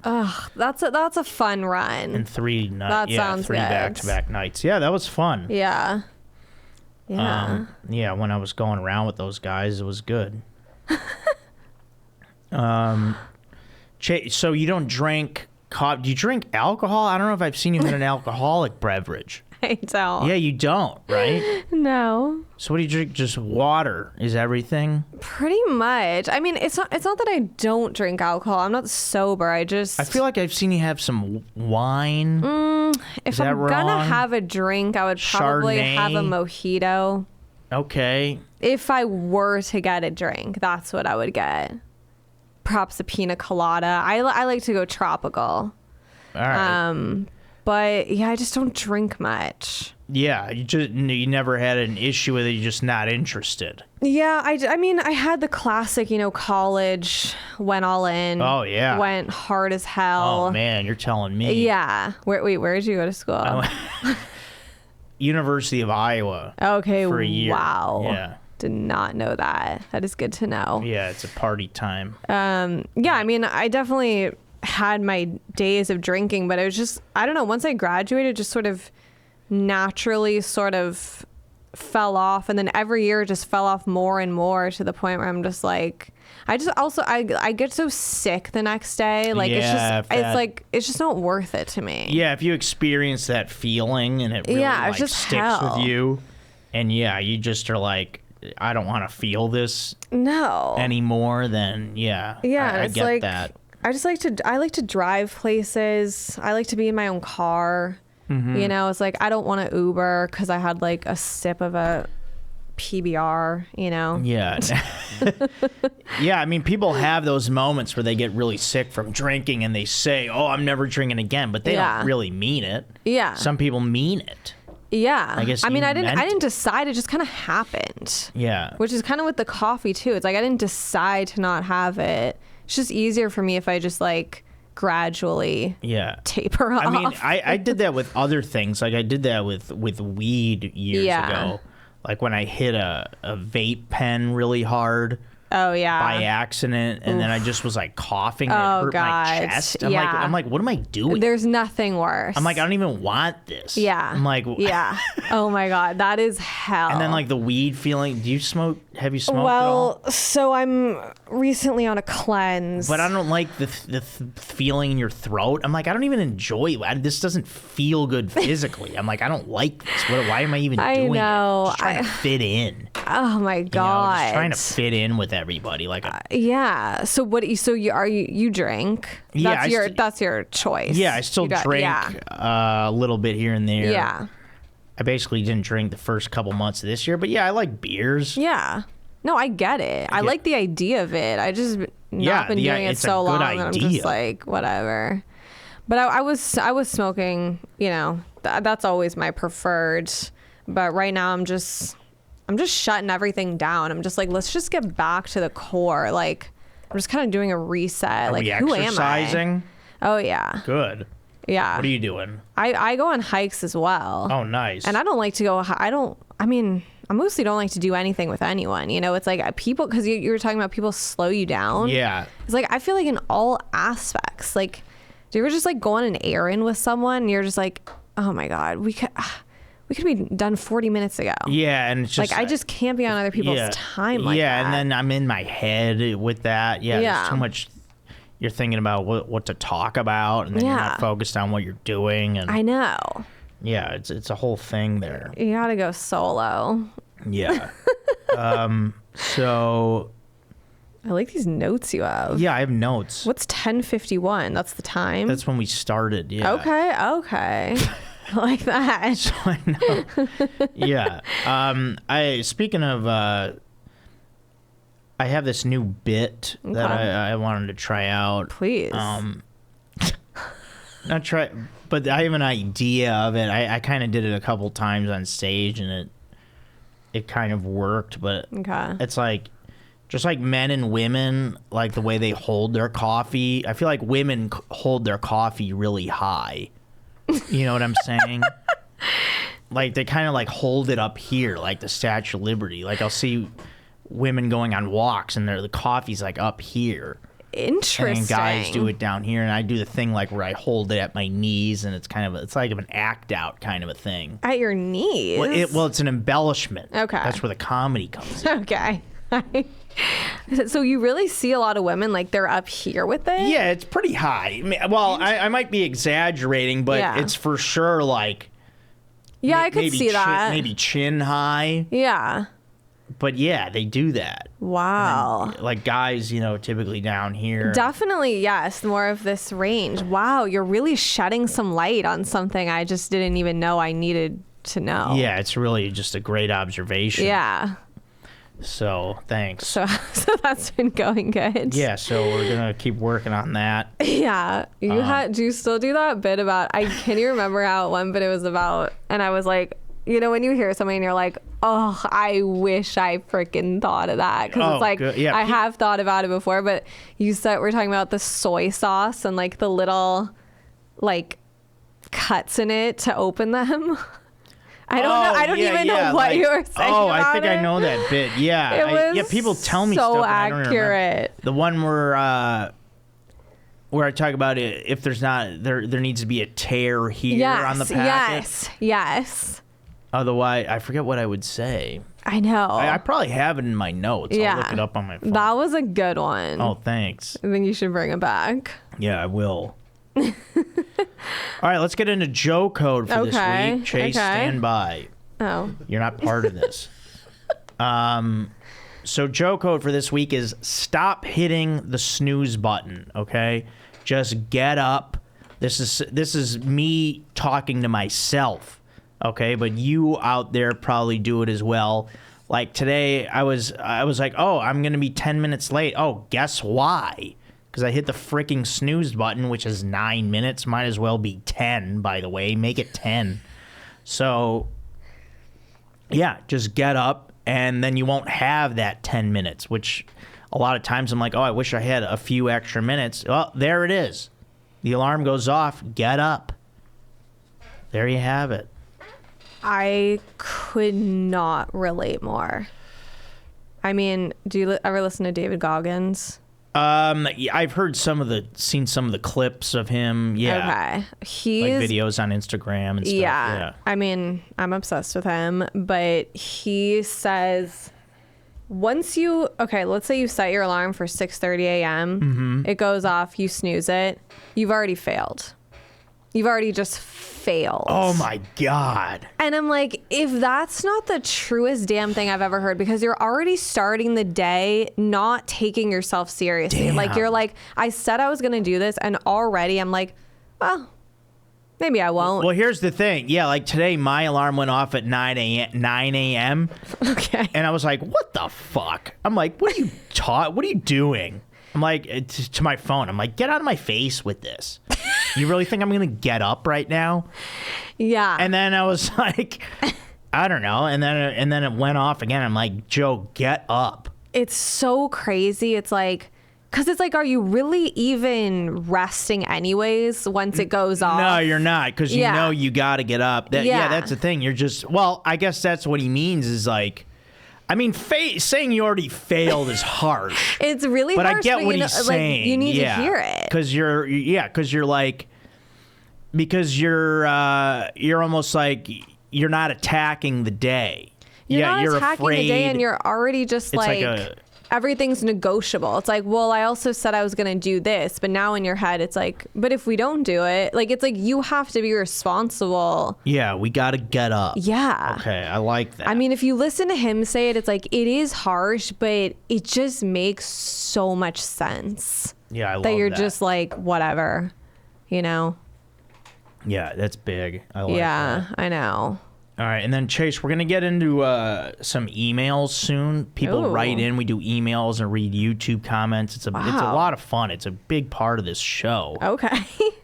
that's a fun run. and 3 nights. That sounds three good. back-to-back nights. Yeah, that was fun. Yeah. Yeah. When I was going around with those guys, it was good. So you don't drink coffee? Do you drink alcohol? I don't know if I've seen you in an alcoholic beverage. I don't. Yeah, you don't, right? No. So what do you drink? Just water is everything? Pretty much. I mean, it's not that I don't drink alcohol. I'm not sober. I feel like I've seen you have some wine. If I'm wrong? gonna have a drink, I would probably Chardonnay? have a mojito. Okay. If I were to get a drink, that's what I would get. Perhaps a pina colada. I like to go tropical. All right. But yeah, I just don't drink much. Yeah, you never had an issue with it. You're just not interested. Yeah, I mean, I had the classic, college, went all in. Oh, yeah. Went hard as hell. Oh, man, you're telling me. Yeah. Where did you go to school? University of Iowa. Okay, for a year. Wow. Yeah. Did not know that. That is good to know. Yeah, it's a party time. Yeah, I mean, I definitely had my days of drinking, but it was just, I don't know, once I graduated, just sort of naturally sort of fell off, and then every year it just fell off more and more to the point where I'm just like, I get so sick the next day, like it's just not worth it to me. Yeah, if you experience that feeling and it really it's just sticks hell. with you, and you just are like, I don't want to feel this anymore, then I it's get like, that. I like to drive places. I like to be in my own car. Mm-hmm. It's like, I don't want to Uber because I had like a sip of a PBR, Yeah. Yeah, I mean, people have those moments where they get really sick from drinking and they say, oh, I'm never drinking again, but they don't really mean it. Yeah. Some people mean it. Yeah. I guess I mean, you I didn't meant decide. It just kind of happened. Yeah. Which is kind of with the coffee too. It's like I didn't decide to not have it. It's just easier for me if I just like gradually taper off. I mean, I did that with other things. Like I did that with weed years ago. Like when I hit a vape pen really hard. Oh yeah. by accident, and then I just was like coughing and Oh, it hurt God. my chest. Yeah. I'm like, what am I doing? There's nothing worse. I'm like, I don't even want this. Yeah. I'm like, yeah. Oh my God, that is hell. And then like the weed feeling. Do you smoke? Have you smoked at well, all? so I'm recently on a cleanse. But I don't like the feeling in your throat. I'm like, I don't even enjoy it. This doesn't feel good physically. I'm like, I don't like this. Why am I even I doing know. it? Just trying to fit in. Oh my You know, God. just trying to fit in with everybody. Like, Yeah. So what? So you drink? Yeah, That's your choice. yeah, I still drink Yeah. a little bit here and there. Yeah. I basically didn't drink the first couple months of this year, but yeah, I like beers. Yeah. No, I get it. I like the idea of it. I just not been doing it it's a so good long that I'm just idea. like whatever. But I was smoking. You know, that's always my preferred. But right now I'm just shutting everything down. I'm just like, let's just get back to the core. Like I'm just kind of doing a reset. Are like we who am I? exercising? Oh yeah. Good. Yeah. What are you doing? I go on hikes as well. Oh, nice. And I don't like to go. I mostly don't like to do anything with anyone. You know, it's like people, because you were talking about people slow you down. Yeah. It's like, I feel like in all aspects, like, do you ever just like go on an errand with someone and you're just like, oh my God, we could be done 40 minutes ago. Yeah, and it's just Like, I just can't be on other people's time like yeah, that. and then I'm in my head with that. Yeah, Yeah. there's too much. You're thinking about what to talk about, and then you're not focused on what you're doing. And I know. yeah, it's a whole thing there. You gotta go solo. Yeah. So I like these notes you have. yeah, I have notes. What's 10:51? That's the time? That's when we started. Yeah. Okay. I like that. So I know. Yeah. I speaking of, I have this new bit that Okay. I wanted to try out. Please. Not try, but I have an idea of it. I kind of did it a couple times on stage, and it kind of worked. But Okay. it's like, just like men and women, like the way they hold their coffee. I feel like women hold their coffee really high. You know what I'm saying? Like they kind of like hold it up here, like the Statue of Liberty. Like I'll see women going on walks, and the coffee's like up here. Interesting. And guys do it down here, and I do the thing like where I hold it at my knees, and it's like an act out kind of a thing. At your knees? Well, it's an embellishment. Okay. That's where the comedy comes in. Okay. So you really see a lot of women like they're up here with it? Yeah, it's pretty high. Well, I might be exaggerating, but Yeah. it's for sure like Yeah, I could see that. Maybe chin high. Yeah. But yeah, they do that. Wow. Like guys, typically down here. Definitely, yes. More of this range. Wow, you're really shedding some light on something I just didn't even know I needed to know. Yeah, it's really just a great observation. Yeah. So thanks. So that's been going good. Yeah, so we're gonna keep working on that. Yeah. Do you still do that bit about, can you remember how one bit it was about, and I was like, when you hear something and you're like, oh, I wish I freaking thought of that. Because it's like, good. Yeah, I have thought about it before, but we're talking about the soy sauce and like the little like cuts in it to open them. I don't know. I don't even know what you were saying. Oh, I think about I know that bit. Yeah. It was people tell me so stuff. And I don't remember. accurate. The one where I talk about it, if there's not, there needs to be a tear here on the packet. Yes. Otherwise, I forget what I would say. I know. I probably have it in my notes. I'll look it up on my phone. That was a good one. Oh, thanks. I think you should bring it back. Yeah, I will. All right, let's get into Joe code for this week. Chase, stand by. Oh. You're not part of this. So Joe code for this week is stop hitting the snooze button, okay? Just get up. This is me talking to myself, okay? But you out there probably do it as well. Like today, I was like, oh, I'm going to be 10 minutes late. Oh, guess why? Because I hit the freaking snooze button, which is 9 minutes. Might as well be 10, by the way. Make it 10. So, yeah, just get up, and then you won't have that 10 minutes, which a lot of times I'm like, oh, I wish I had a few extra minutes. Well, there it is. The alarm goes off. Get up. There you have it. I could not relate more. I mean, do you ever listen to David Goggins? Yeah, I've heard seen some of the clips of him. Yeah. Okay. He's Like videos on Instagram and stuff. Yeah. I mean, I'm obsessed with him, but he says let's say you set your alarm for 6:30 a.m. Mm-hmm. It goes off, you snooze it, you've already failed. You've already just failed. Oh my God. And I'm like, if that's not the truest damn thing I've ever heard, because you're already starting the day not taking yourself seriously. Damn. Like, you're like, I said I was going to do this, and already I'm like, well, maybe I won't. Well, here's the thing. Yeah, like today, my alarm went off at 9 a.m. Okay. And I was like, what the fuck? I'm like, what are you doing? I'm like, to my phone, I'm like, get out of my face with this. You really think I'm going to get up right now? Yeah. And then I was like, I don't know. And then it went off again. I'm like, Joe, get up. It's so crazy. It's like, because it's like, are you really even resting anyways once it goes off? No, you're not, because you Yeah. know you got to get up. Yeah, that's the thing. You're just, well, I guess that's what he means is like, I mean, saying you already failed is harsh. It's really But harsh, I get what you know, he's like, saying. you need yeah. to hear it. Because you're almost like you're not attacking the day. You're yeah, not you're attacking afraid. the day, and you're already just It's like everything's negotiable. It's like, well, I also said I was going to do this, but now in your head, it's like, but if we don't do it, like, it's like you have to be responsible. Yeah, we got to get up. Yeah. Okay, I like that. I mean, if you listen to him say it, it's like, it is harsh, but it just makes so much sense. Yeah, I love that. You're that. just like, whatever, you know? Yeah, that's big. I like Yeah, that. I know. All right, and then Chase, we're gonna get into some emails soon. People Ooh. write in. We do emails and read YouTube comments. It's a Wow. lot of fun. It's a big part of this show. Okay.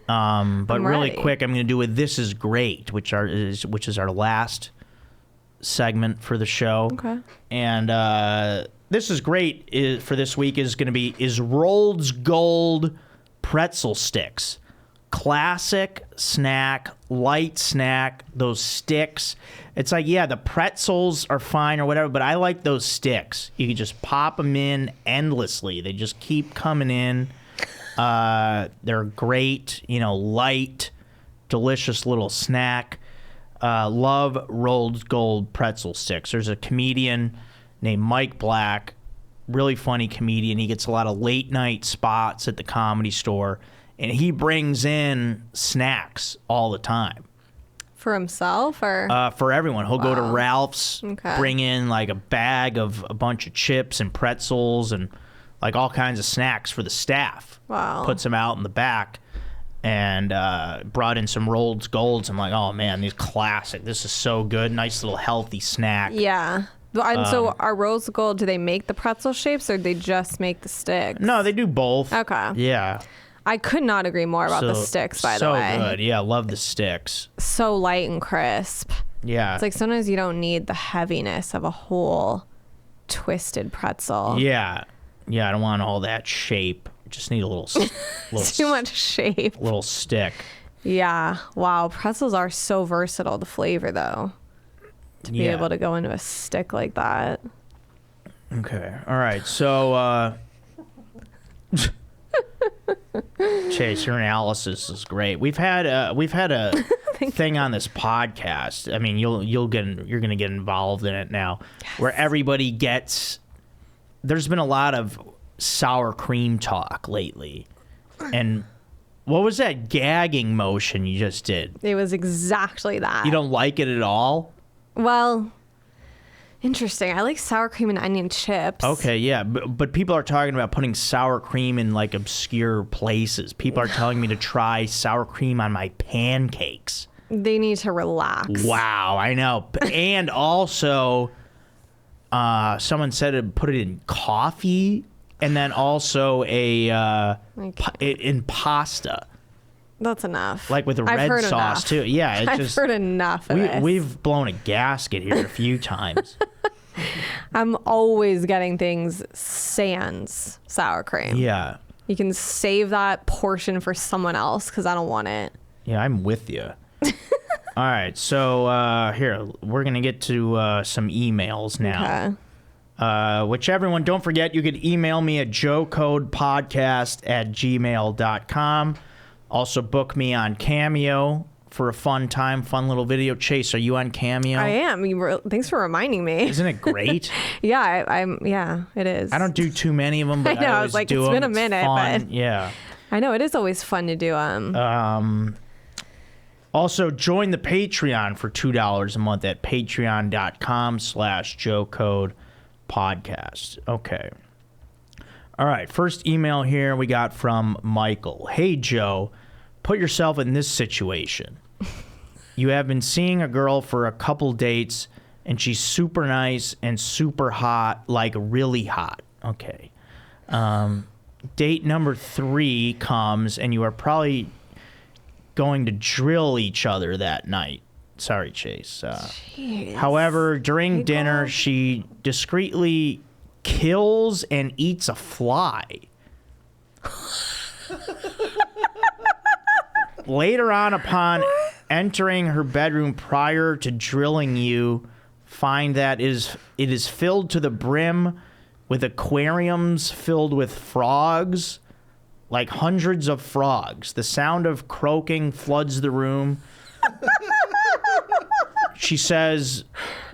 But I'm really ready. quick, I'm gonna do a "This Is Great," which is our last segment for the show. Okay. And "This Is Great" for this week is gonna be Rold's Gold pretzel sticks. Classic snack, light snack, those sticks. It's like, yeah, the pretzels are fine or whatever, but I like those sticks. You can just pop them in endlessly. They just keep coming in. They're great, light, delicious little snack. Love Rolled Gold pretzel sticks. There's a comedian named Mike Black, really funny comedian. He gets a lot of late night spots at the Comedy Store. And he brings in snacks all the time. For himself or? For everyone. He'll go to Ralph's, Okay. bring in like a bag of a bunch of chips and pretzels and like all kinds of snacks for the staff. Wow. Puts them out in the back and brought in some Rolled Golds. I'm like, oh man, these classic. This is so good. Nice little healthy snack. Yeah. And so are Rose Gold, do they make the pretzel shapes or do they just make the sticks? No, they do both. Okay. Yeah. I could not agree more about the sticks, by the way. So good. Yeah, love the sticks. So light and crisp. Yeah. It's like sometimes you don't need the heaviness of a whole twisted pretzel. Yeah. Yeah, I don't want all that shape. Just need a little Too much shape. little stick. Yeah. Wow. Pretzels are so versatile to flavor, though. To be able to go into a stick like that. Okay. All right. So, Chase, your analysis is great. We've had a thing on this podcast. I mean, you're gonna get involved in it now, where everybody gets. There's been a lot of sour cream talk lately, and what was that gagging motion you just did? It was exactly that. You don't like it at all? Well, interesting. I like sour cream and onion chips. Okay, yeah, but people are talking about putting sour cream in like obscure places. People are telling me to try sour cream on my pancakes. They need to relax. Wow, I know. And also, someone said to put it in coffee, and then also in pasta, That's enough. like with a I've red heard sauce enough. too. Yeah, I've heard enough of this. we've blown a gasket here a few times. I'm always getting things sans sour cream. Yeah, You can save that portion for someone else because I don't want it. yeah, I'm with you. All right, so here we're gonna get to some emails now. Whichever one. Don't forget, you could email me at joecodepodcast@gmail.com. Also, book me on Cameo for a fun little video. Chase, are you on Cameo? I am. Thanks for reminding me. Isn't it great? Yeah, I'm. Yeah, it is. I don't do too many of them, but I know. I always was like, do it's been them. a minute, fun. but Yeah. I know it is always fun to do. Also, join the Patreon for $2 a month at patreon.com/JoeCodePodcast. Okay. All right. First email here we got from Michael. Hey, Joe, put yourself in this situation. You have been seeing a girl for a couple dates, and she's super nice and super hot, like really hot. Okay. Date number 3 comes, and you are probably going to drill each other that night. Sorry, Chase. However, during dinner, she discreetly kills and eats a fly. Later on, upon entering her bedroom prior to drilling you, find that it is filled to the brim with aquariums filled with frogs, like hundreds of frogs. The sound of croaking floods the room. She says,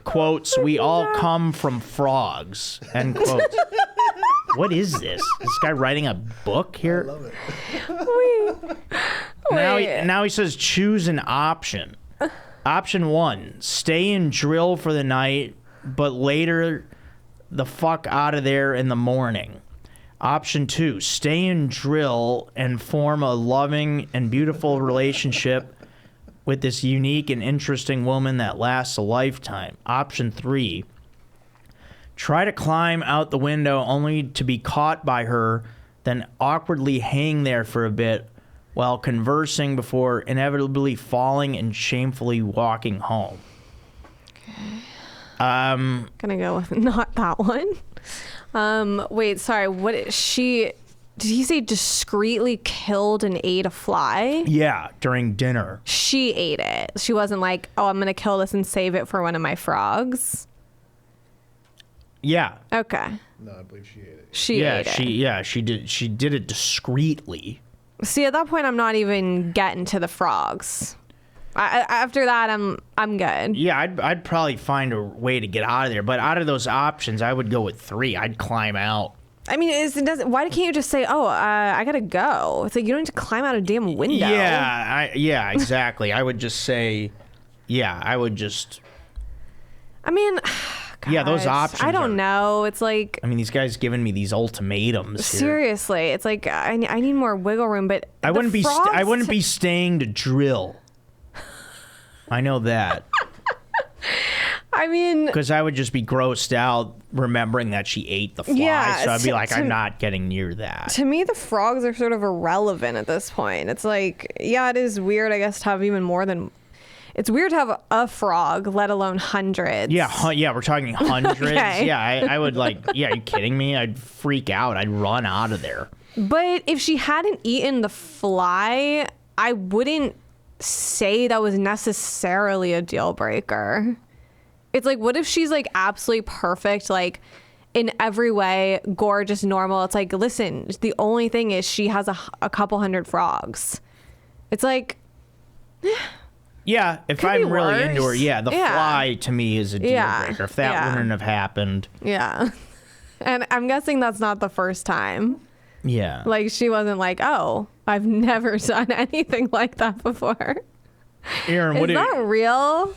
quotes, "We all come from frogs," end quote. What is this? This guy writing a book here? I love it. Now he says choose an option. Option 1, stay and drill for the night, but later the fuck out of there in the morning. Option 2, stay and drill and form a loving and beautiful relationship with this unique and interesting woman that lasts a lifetime. Option 3, try to climb out the window only to be caught by her, then awkwardly hang there for a bit while conversing before inevitably falling and shamefully walking home. Gonna go with not that one. Wait, sorry. What is she? Did he say discreetly killed and ate a fly? Yeah, during dinner. She ate it. She wasn't like, oh, I'm gonna kill this and save it for one of my frogs. Yeah. Okay. No, I believe she ate it. She ate it. She did it discreetly. See, at that point, I'm not even getting to the frogs. After that, I'm good. Yeah, I'd probably find a way to get out of there. But out of those options, I would go with 3. I'd climb out. I mean, why can't you just say, oh, I gotta go? It's like you don't need to climb out a damn window. Yeah, exactly. I would just say, I would just. I mean, yeah, those options. I don't know. It's like. I mean, these guys giving me these ultimatums here. Seriously, it's like I need more wiggle room, but I wouldn't be staying to drill. I know that. I mean, because I would just be grossed out remembering that she ate the fly. Yeah, so I'd be like, I'm not getting near that. To me, the frogs are sort of irrelevant at this point. It's like, yeah, it is weird, I guess, to have even more than. It's weird to have a frog, let alone hundreds. Yeah, we're talking hundreds. Okay. Yeah, I would like. Yeah, are you kidding me? I'd freak out. I'd run out of there. But if she hadn't eaten the fly, I wouldn't say that was necessarily a deal breaker. It's like, what if she's like absolutely perfect, like in every way, gorgeous, normal? It's like, listen, the only thing is she has a couple hundred frogs. It's like, yeah, if Could be I'm really worse. into her, the fly to me is a deal breaker. If that wouldn't have happened. Yeah. And I'm guessing that's not the first time. Yeah. Like, she wasn't like, oh, I've never done anything like that before. Aaron, what is that real?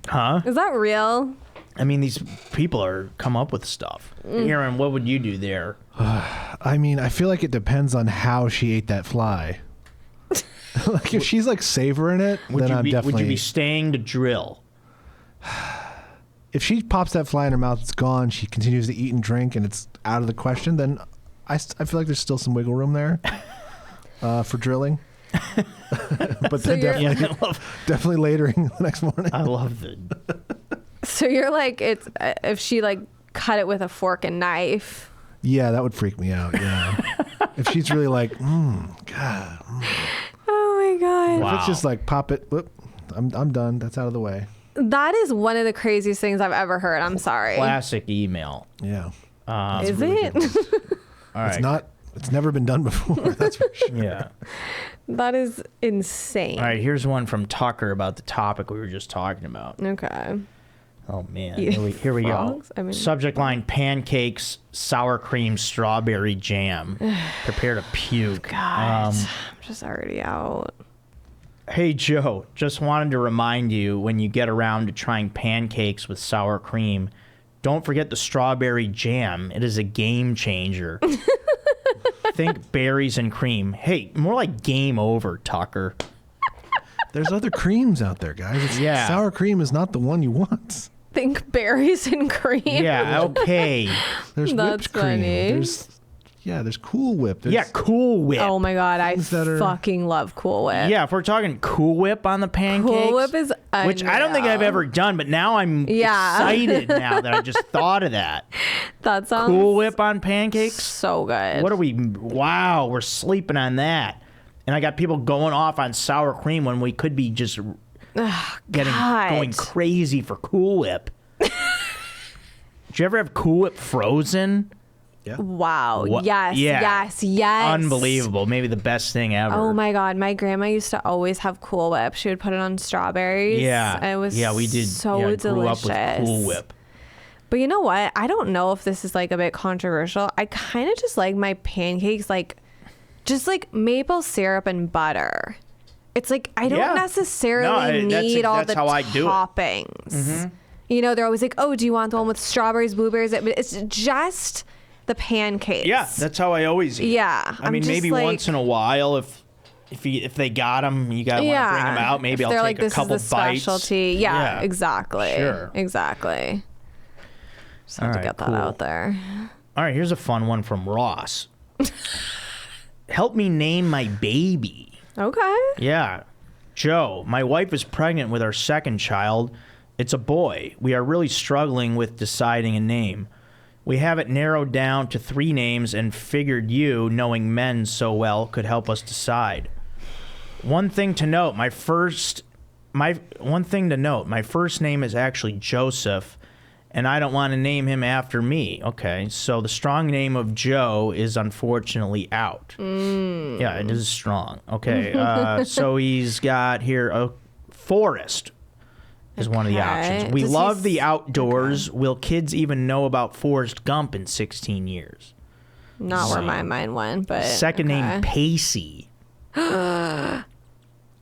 Huh? Is that real? I mean, these people are come up with stuff. Aaron, what would you do there? I mean, I feel like it depends on how she ate that fly. Like, if she's like savoring it, then I'm definitely. Would you be staying to drill? If she pops that fly in her mouth, it's gone. She continues to eat and drink, and it's out of the question. Then I feel like there's still some wiggle room there for drilling. But So then definitely later in the next morning. I love the. So you're like, it's if she like cut it with a fork and knife. Yeah, that would freak me out. Yeah, if she's really like, God. Oh my god. Wow. If it's just like pop it, whoop, I'm done. That's out of the way. That is one of the craziest things I've ever heard. I'm sorry. Classic email. Yeah. Is it? All right. It's not. It's never been done before. That's for sure. Yeah. That is insane. All right. Here's one from Tucker about the topic we were just talking about. Okay. Oh man. Eating Here we go. frogs? I mean- Subject line: pancakes, sour cream, strawberry jam. Prepare to puke. God, I'm just already out. Hey Joe, just wanted to remind you when you get around to trying pancakes with sour cream, don't forget the strawberry jam. It is a game changer. Think berries and cream. Hey, more like game over, Tucker. There's other creams out there, guys. Yeah. Sour cream is not the one you want. Think berries and cream. Yeah, okay. There's That's whipped cream. funny. There's Cool Whip. There's, Yeah, Cool Whip. Oh my God, I Things that are- fucking love Cool Whip. Yeah, if we're talking Cool Whip on the pancakes. Cool Whip is which I don't think unreal. I've ever done, but now I'm Yeah. excited now that I just thought of that. That sounds Cool Whip on pancakes? so good. What are we? Wow, we're sleeping on that. And I got people going off on sour cream when we could be just going crazy for Cool Whip. Did you ever have Cool Whip frozen? Wow. What? Yes. Yeah. Yes. Unbelievable. Maybe the best thing ever. Oh my God. My grandma used to always have Cool Whip. She would put it on strawberries. Yeah. And it was we did. so yeah, grew delicious. up with Cool Whip. But you know what? I don't know if this is like a bit controversial. I kind of just like my pancakes just like maple syrup and butter. It's like I don't Yeah. necessarily No, need all that's the how I do it. toppings. You know, they're always like, "Oh, do you want the one with strawberries, blueberries?" But it's just the pancakes. Yeah, that's how I always eat. Yeah, I I'm mean, just maybe like- once in a while, if they got them, you gotta want to bring them out. Maybe If I'll they're take like, a couple this is the bites. specialty. Yeah, exactly. Sure. Exactly. Just have All to right, get that cool. out there. All right, here's a fun one from Ross. Help me name my baby. Okay. Yeah. Joe, my wife is pregnant with our second child. It's a boy. We are really struggling with deciding a name. We have it narrowed down to 3 names and figured you, knowing men so well, could help us decide. One thing to note, my first name is actually Joseph, and I don't want to name him after me. Okay, so the strong name of Joe is unfortunately out. Yeah, it is strong. Okay, so he's got here Forrest is one of the Okay. options. We Does love he the outdoors. Will kids even know about Forrest Gump in 16 years? Not where my mind went, but Second name okay. Pacey.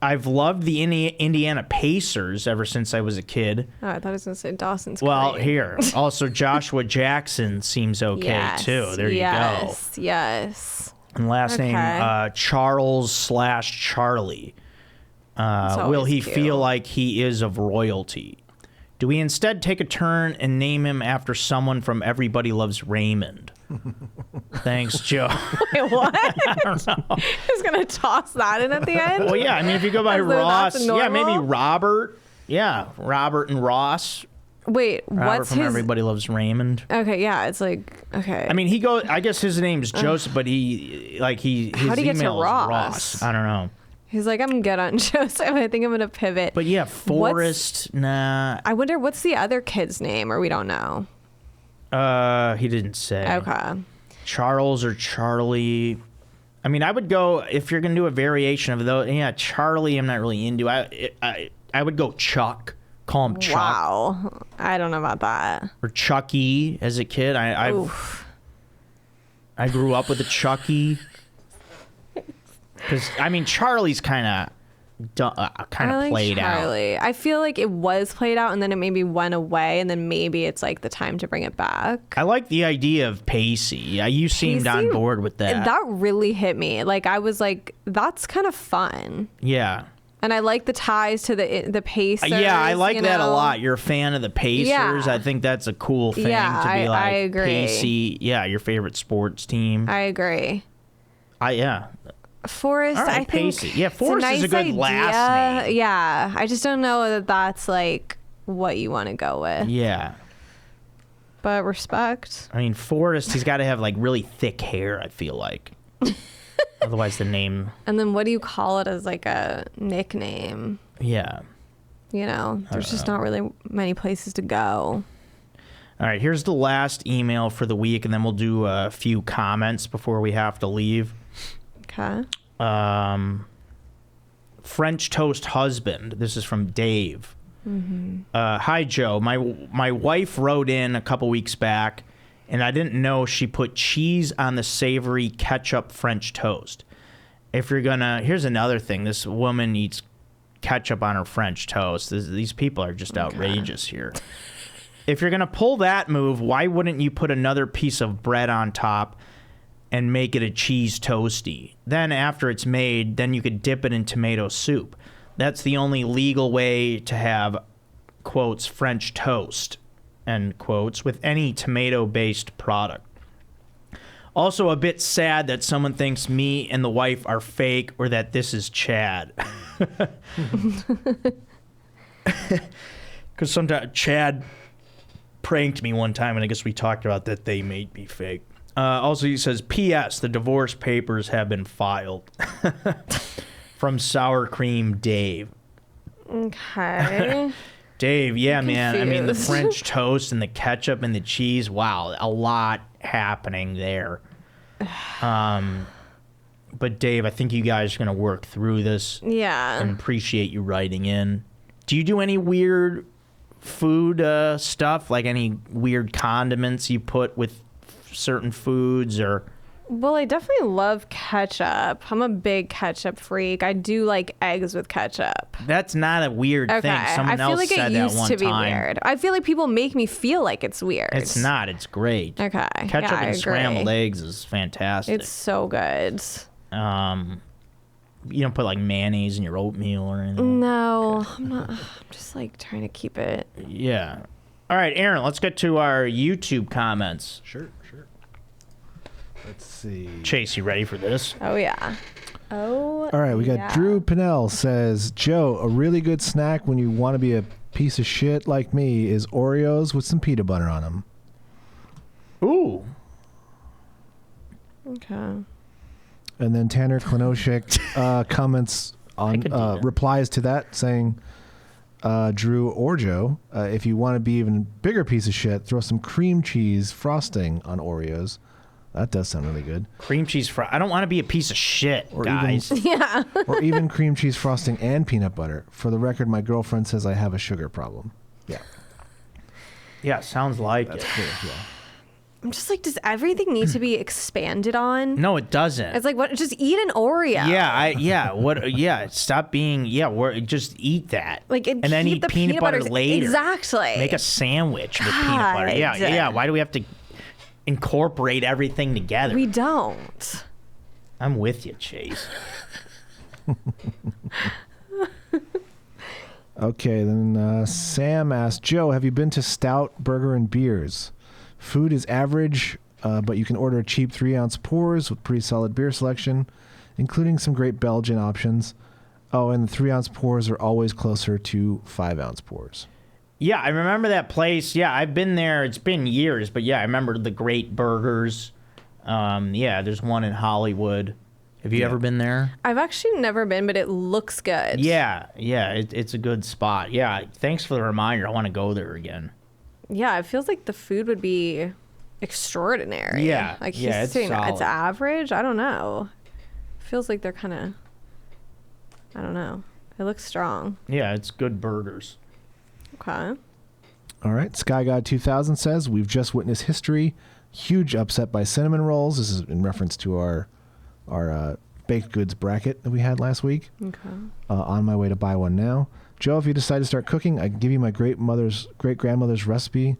I've loved the Indiana Pacers ever since I was a kid. Oh, I thought I was gonna say Dawson's Well, Creek. here. Also, Joshua Jackson seems okay, Yes, too. There you go. Yes. And last name, Okay. Charles/Charlie. Will always he cute. feel like he is of royalty? Do we instead take a turn and name him after someone from Everybody Loves Raymond? Thanks, Joe. Wait, what? I don't know. Just gonna toss that in at the end. Well, yeah, I mean, if you go by As though Ross, that's yeah, maybe normal? Robert. Yeah, Robert and Ross. Wait, Robert what's from his? Everybody Loves Raymond. Okay, yeah, it's like okay. I mean, I guess his name's Joseph, but his How'd he get to email is Ross? Ross. I don't know. He's like, I'm good on Joseph. I think I'm gonna pivot. But yeah, Forrest, nah. I wonder what's the other kid's name, or we don't know. He didn't say. Okay. Charles or Charlie. I mean, I would go, if you're going to do a variation of those, yeah, Charlie I'm not really into. I would go Chuck. Call him Chuck. Wow. I don't know about that. Or Chucky as a kid. I grew up with a Chucky. Because, I mean, Charlie's kind of I like played out. Charlie. I feel like it was played out and then it maybe went away and then maybe it's like the time to bring it back. I like the idea of Pacey. You seemed on Pacey, board with that. That really hit me. Like I was like, that's kind of fun. Yeah. And I like the ties to the Pacers. Yeah, I like you that a know? lot. You're a fan of the Pacers. Yeah. I think that's a cool thing Yeah, to be like I agree. Pacey. Yeah, your favorite sports team. I agree. Yeah. Forrest, All right, I think Pacey. Yeah, it's Forrest a is nice a good idea. last name. Yeah, I just don't know that that's like what you want to go with. Yeah. But respect. I mean, Forrest, he's got to have like really thick hair, I feel like. Otherwise, the name. And then what do you call it as like a nickname? Yeah. You know, there's just not really many places to go. All right, here's the last email for the week, and then we'll do a few comments before we have to leave. Okay. French toast husband. This is from Dave. Hi, Joe. My wife wrote in a couple weeks back, and I didn't know she put cheese on the savory ketchup French toast. If you're gonna, here's another thing. This woman eats ketchup on her French toast. These people are just outrageous here. If you're gonna pull that move, why wouldn't you put another piece of bread on top and make it a cheese toasty? Then after it's made, then you could dip it in tomato soup. That's the only legal way to have, quotes, French toast, end quotes, with any tomato-based product. Also a bit sad that someone thinks me and the wife are fake or that this is Chad. Because sometimes Chad pranked me one time, and I guess we talked about that they made me fake. Also, he says, P.S. The divorce papers have been filed. From Sour Cream Dave. Okay. Dave, yeah, I'm man. I mean, the confused. French toast and the ketchup and the cheese. Wow, a lot happening there. But Dave, I think you guys are going to work through this. Yeah. And appreciate you writing in. Do you do any weird food stuff? Like any weird condiments you put with certain foods or... Well, I definitely love ketchup. I'm a big ketchup freak. I do like eggs with ketchup. That's not a weird thing. Someone I feel else like said it that used one to be time. weird. I feel like people make me feel like it's weird. It's not. It's great. Okay. Ketchup yeah, I and agree. scrambled eggs is fantastic. It's so good. You don't put like mayonnaise in your oatmeal or anything. No, I'm not. I'm just like trying to keep it. Yeah. All right, Aaron, let's get to our YouTube comments. Sure. Let's see. Chase, you ready for this? Oh yeah. Oh. All right, we got Drew Pinnell says, Joe, a really good snack when you want to be a piece of shit like me is Oreos with some peanut butter on them. Ooh. Okay. And then Tanner Klenoshik comments on, replies to that saying, Drew or Joe, if you want to be even bigger piece of shit, throw some cream cheese frosting on Oreos. That does sound really good. Cream cheese I don't want to be a piece of shit, Or guys. Yeah. Or even cream cheese frosting and peanut butter. For the record, my girlfriend says I have a sugar problem. Yeah. Yeah, sounds like That's it. clear, yeah. I'm just like, does everything need to be expanded on? No, it doesn't. It's like, what? Just eat an Oreo. What? Stop being. Just eat that. Like, and then keep eat the peanut butter butters- later. Exactly. Make a sandwich with peanut butter. God. Yeah. Why do we have to incorporate everything together? We don't. I'm with you, Chase. Okay, then Sam asked, Joe, have you been to Stout Burger and Beers? Food is average, but you can order cheap 3-ounce pours with pretty solid beer selection, including some great Belgian options. Oh, and the 3-ounce pours are always closer to 5-ounce pours. Yeah, I remember that place. Yeah, I've been there. It's been years, but yeah, I remember the great burgers. Yeah, there's one in Hollywood. Have you ever been there? I've actually never been, but it looks good. Yeah, it's a good spot. Yeah, thanks for the reminder. I want to go there again. Yeah, it feels like the food would be extraordinary. Yeah, Like he's yeah, it's saying solid. it's average. I don't know. Feels like they're kind of, I don't know. It looks strong. Yeah, it's good burgers. Okay. All right, Sky God 2000 says, we've just witnessed history. Huge upset by cinnamon rolls. This is in reference to our baked goods bracket that we had last week. Okay. On my way to buy one now. Joe, if you decide to start cooking, I can give you my great-grandmother's recipe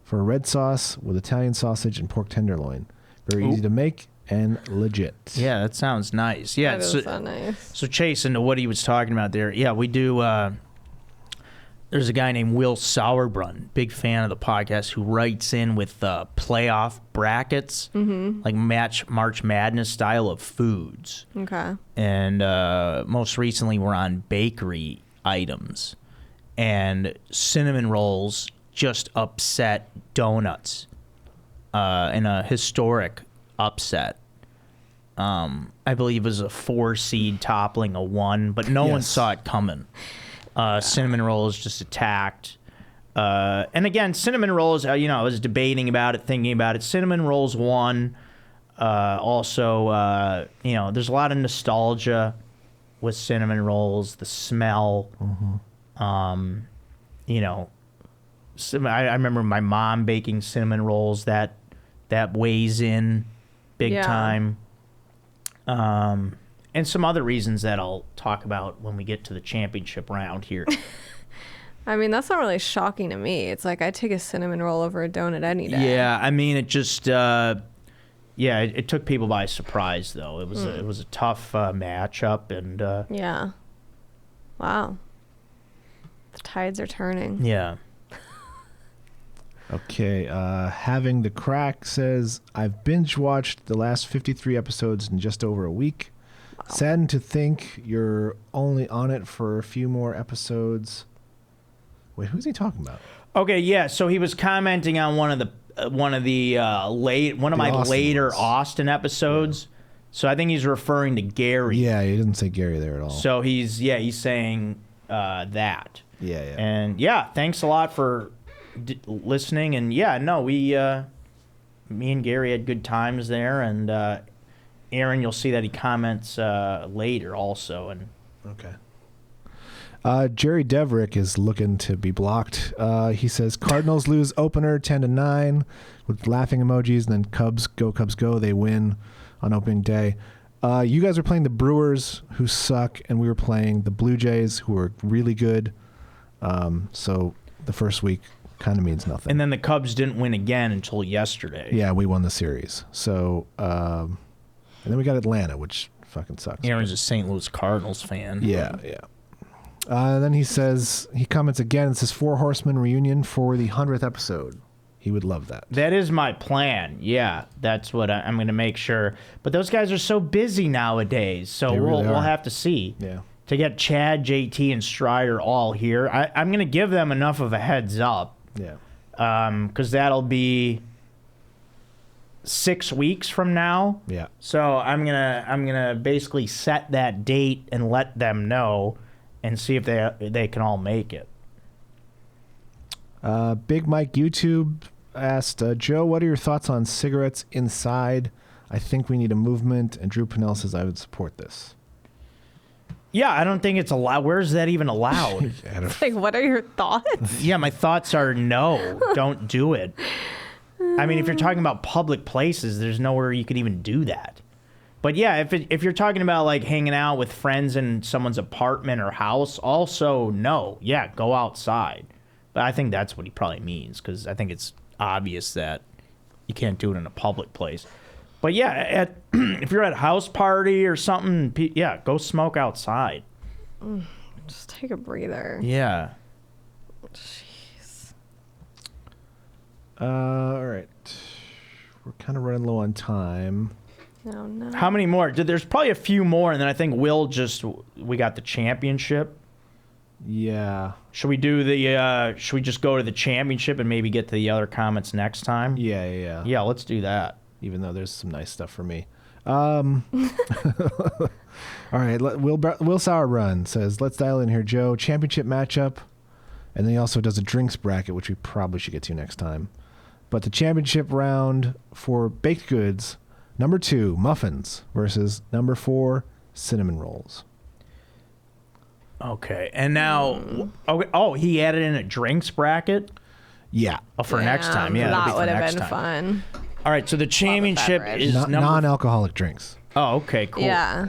for a red sauce with Italian sausage and pork tenderloin. Very easy to make and legit. Yeah, that sounds nice. Yeah, That does sound nice. So Chase, into what he was talking about there, yeah, we do. There's a guy named Will Sauerbrunn, big fan of the podcast, who writes in with playoff brackets, like March Madness style of foods. Okay. And most recently, we're on bakery items, and cinnamon rolls just upset donuts in a historic upset. I believe it was a 4 seed toppling a 1, but no one Yes. saw it coming. Cinnamon rolls just attacked. And again, cinnamon rolls, I was debating about it, thinking about it. Cinnamon rolls won. Also, there's a lot of nostalgia with cinnamon rolls, the smell. I remember my mom baking cinnamon rolls. That weighs in big time. And some other reasons that I'll talk about when we get to the championship round here. I mean, that's not really shocking to me. It's like I take a cinnamon roll over a donut any day. Yeah, I mean, it just, it took people by surprise, though. It was a tough matchup, and yeah, wow, the tides are turning. Yeah. Okay, Having the Crack says, I've binge watched the last 53 episodes in just over a week. Wow. Saddened to think you're only on it for a few more episodes. Wait, who's he talking about? Okay, yeah. So he was commenting on one of my later Austin episodes. Yeah. So I think he's referring to Gary. Yeah, he didn't say Gary there at all. So he's saying that. Yeah. And yeah, thanks a lot for listening. And yeah, no, me and Gary had good times there. And Aaron, you'll see that he comments later also. And okay. Jerry Deverick is looking to be blocked. He says Cardinals lose opener 10-9 with laughing emojis, and then Cubs go. They win on opening day. You guys are playing the Brewers, who suck, and we were playing the Blue Jays, who are really good. So the first week kind of means nothing. And then the Cubs didn't win again until yesterday. Yeah, we won the series. So and then we got Atlanta, which fucking sucks. Aaron's a St. Louis Cardinals fan. Yeah. Then he comments again, it says 4 Horsemen reunion for the 100th episode. He would love that. That is my plan. Yeah, that's what I'm going to make sure. But those guys are so busy nowadays, so we'll have to see. Yeah. To get Chad, JT, and Strider all here, I'm going to give them enough of a heads up. Yeah. Because that'll be 6 weeks from now. Yeah. So I'm gonna basically set that date and let them know, and see if they can all make it. Big Mike YouTube asked, Joe, what are your thoughts on cigarettes inside? I think we need a movement. And Drew Pinnell says, I would support this. Yeah, I don't think it's allowed. Where's that even allowed? It's like, what are your thoughts? Yeah, my thoughts are no, don't do it. I mean, if you're talking about public places, there's nowhere you could even do that. But yeah, if you're talking about like hanging out with friends in someone's apartment or house, also no. Yeah, go outside. But I think that's what he probably means, because I think it's obvious that you can't do it in a public place. But yeah, if you're at a house party or something, yeah, go smoke outside. Just take a breather. Yeah. Jeez. All right. We're kind of running low on time. Oh, no. How many more? There's probably a few more, and then I think we got the championship. Yeah. Should we just go to the championship and maybe get to the other comments next time? Yeah. Yeah, let's do that. Even though there's some nice stuff for me. All right. Will Sauer Run says, let's dial in here, Joe. Championship matchup. And then he also does a drinks bracket, which we probably should get to next time. But the championship round for baked goods, number 2, muffins, versus number 4, cinnamon rolls. Okay. And now, he added in a drinks bracket? Yeah. Oh, for next time. Yeah, that would have been time. fun. All right, so the championship is non-alcoholic drinks. Oh, okay, cool. Yeah.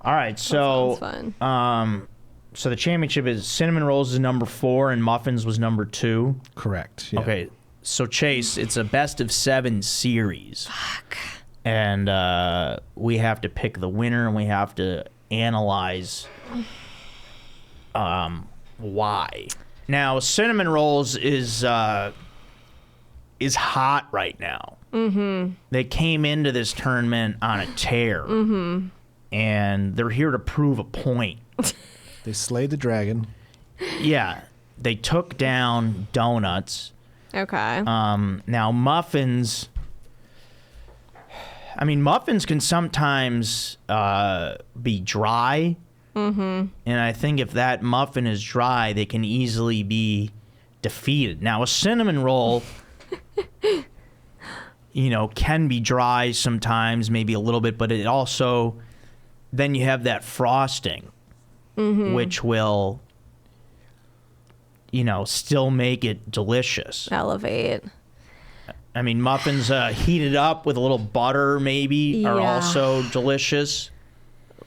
All right, so that sounds fun. So the championship is cinnamon rolls is number 4 and muffins was number 2. Correct. Yeah. Okay, so Chase, it's a best of 7 series. Fuck. And we have to pick the winner, and we have to analyze why. Now, cinnamon rolls is hot right now. Mm-hmm. They came into this tournament on a tear. Mm-hmm. And they're here to prove a point. They slayed the dragon. Yeah. They took down donuts. Okay. Now, muffins... muffins can sometimes be dry, Mm-hmm. And I think if that muffin is dry, they can easily be defeated. Now, a cinnamon roll, can be dry sometimes, maybe a little bit, but it also, then you have that frosting, which will, still make it delicious. Elevate. I mean, muffins heated up with a little butter maybe are Yeah. also delicious.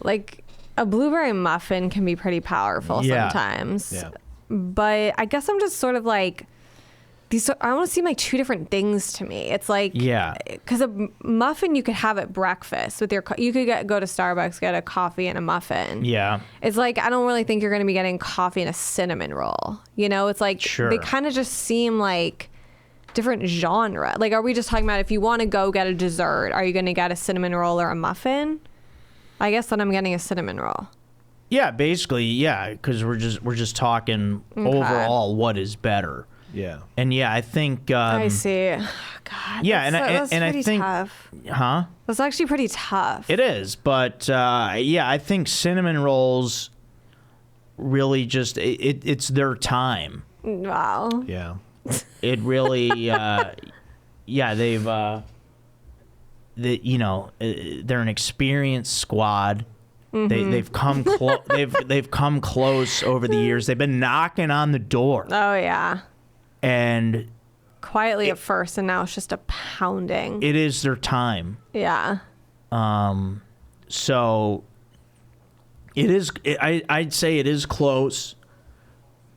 Like a blueberry muffin can be pretty powerful Yeah. sometimes. Yeah. But I guess I'm just sort of like these. I want to seem like two different things to me. It's like because a muffin you could have at breakfast with your. You could go to Starbucks, get a coffee and a muffin. Yeah. It's like I don't really think you're going to be getting coffee and a cinnamon roll. It's like Sure. they kind of just seem like different genre. Like, are we just talking about if you want to go get a dessert, are you going to get a cinnamon roll or a muffin? I guess then I'm getting a cinnamon roll. Yeah, basically, yeah, because we're just talking overall what is better. Yeah. And yeah, I think I see. God. yeah, that's and I pretty think tough. huh? That's actually pretty tough. It is, but yeah, I think cinnamon rolls really just it's their time. Wow. Yeah. It really yeah, they're an experienced squad. They've come they've come close over the years. They've been knocking on the door. Oh yeah. And Quietly at first, and now it's just a pounding. it is their time. Yeah. So it is. I'd say it is close,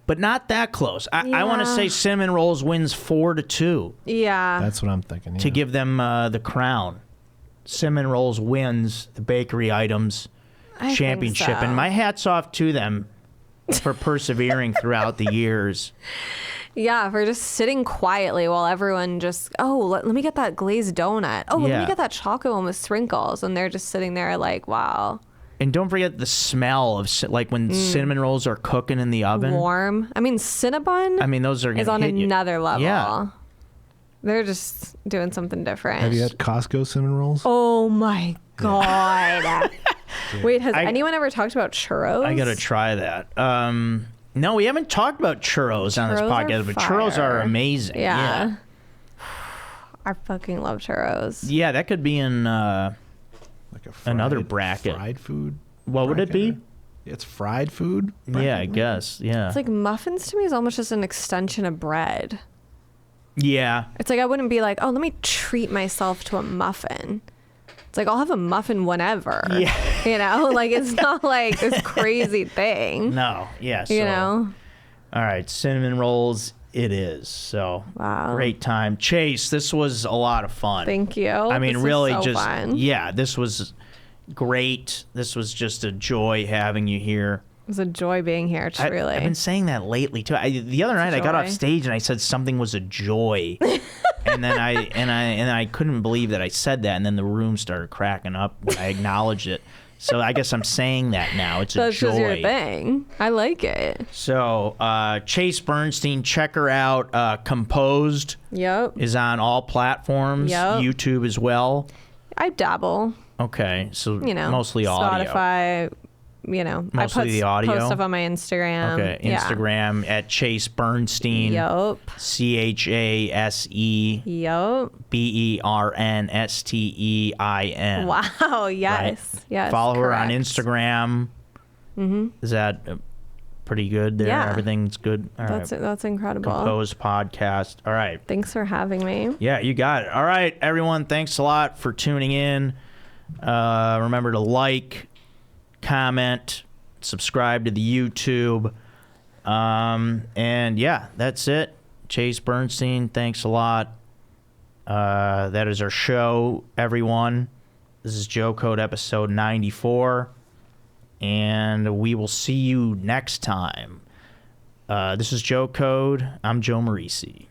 but not that close. I want to Yeah. say cinnamon rolls wins 4-2 Yeah. That's what I'm thinking. to yeah. give them the crown. Cinnamon rolls wins the bakery items I think championship, so. and my hat's off to them for persevering throughout the years. Yeah, for just sitting quietly while everyone just, let me get that glazed donut. Oh, let Yeah. me get that chocolate one with sprinkles. And they're just sitting there like, wow, And don't forget the smell of like when cinnamon rolls are cooking in the oven. warm. I mean, Cinnabon I mean, those are is gonna on hit you. another level. Yeah. They're just doing something different. Have you had Costco cinnamon rolls? Oh my God. Wait, has I- anyone ever talked about churros? I gotta try that. No, we haven't talked about churros on this Churros are podcast, but churros are fire. amazing. Yeah. I fucking love churros. Yeah, that could be in. Like a Another bracket. Fried food. What would it be? bracket? It's fried food. Yeah, I guess. Yeah. It's like muffins to me is almost just an extension of bread. Yeah. It's like I wouldn't be like, oh, let me treat myself to a muffin. It's like I'll have a muffin whenever. Yeah. Like it's not like this crazy thing. No. Yeah. So, You know? All right, cinnamon rolls. It is. So Wow. great time, Chase. This was a lot of fun. Thank you. I mean, This was really, so just fun. yeah. This was great. This was just a joy having you here. It was a joy being here, truly. I've been saying that lately too. The other night I got off joy. stage and I said something was a joy, and then I couldn't believe that I said that, and then the room started cracking up when I acknowledged it. So I guess I'm saying that now. It's a That's just your joy. thing. I like it. So Chase Bernstein, check her out. Composed Yep. is on all platforms. Yep. YouTube as well. I dabble, Okay, so you know. mostly audio. Spotify, Mostly I put the audio? post stuff on my Instagram. Okay, Yeah. Instagram at Chase Bernstein. Yup. ChaseBernstein. Yup. Wow. Yes. Right? Yes. Follow her on correct. Instagram. Mm-hmm. Is that pretty good there? Yeah. Everything's good? All right. That's incredible. Composed podcast. All right. Thanks for having me. Yeah, you got it. All right, everyone. Thanks a lot for tuning in. Remember to like, comment, subscribe to the YouTube. And yeah, that's it. Chase Bernstein, thanks a lot. That is our show, everyone. This is Joe Code episode 94. And we will see you next time. This is Joe Code. I'm Joe Marrese.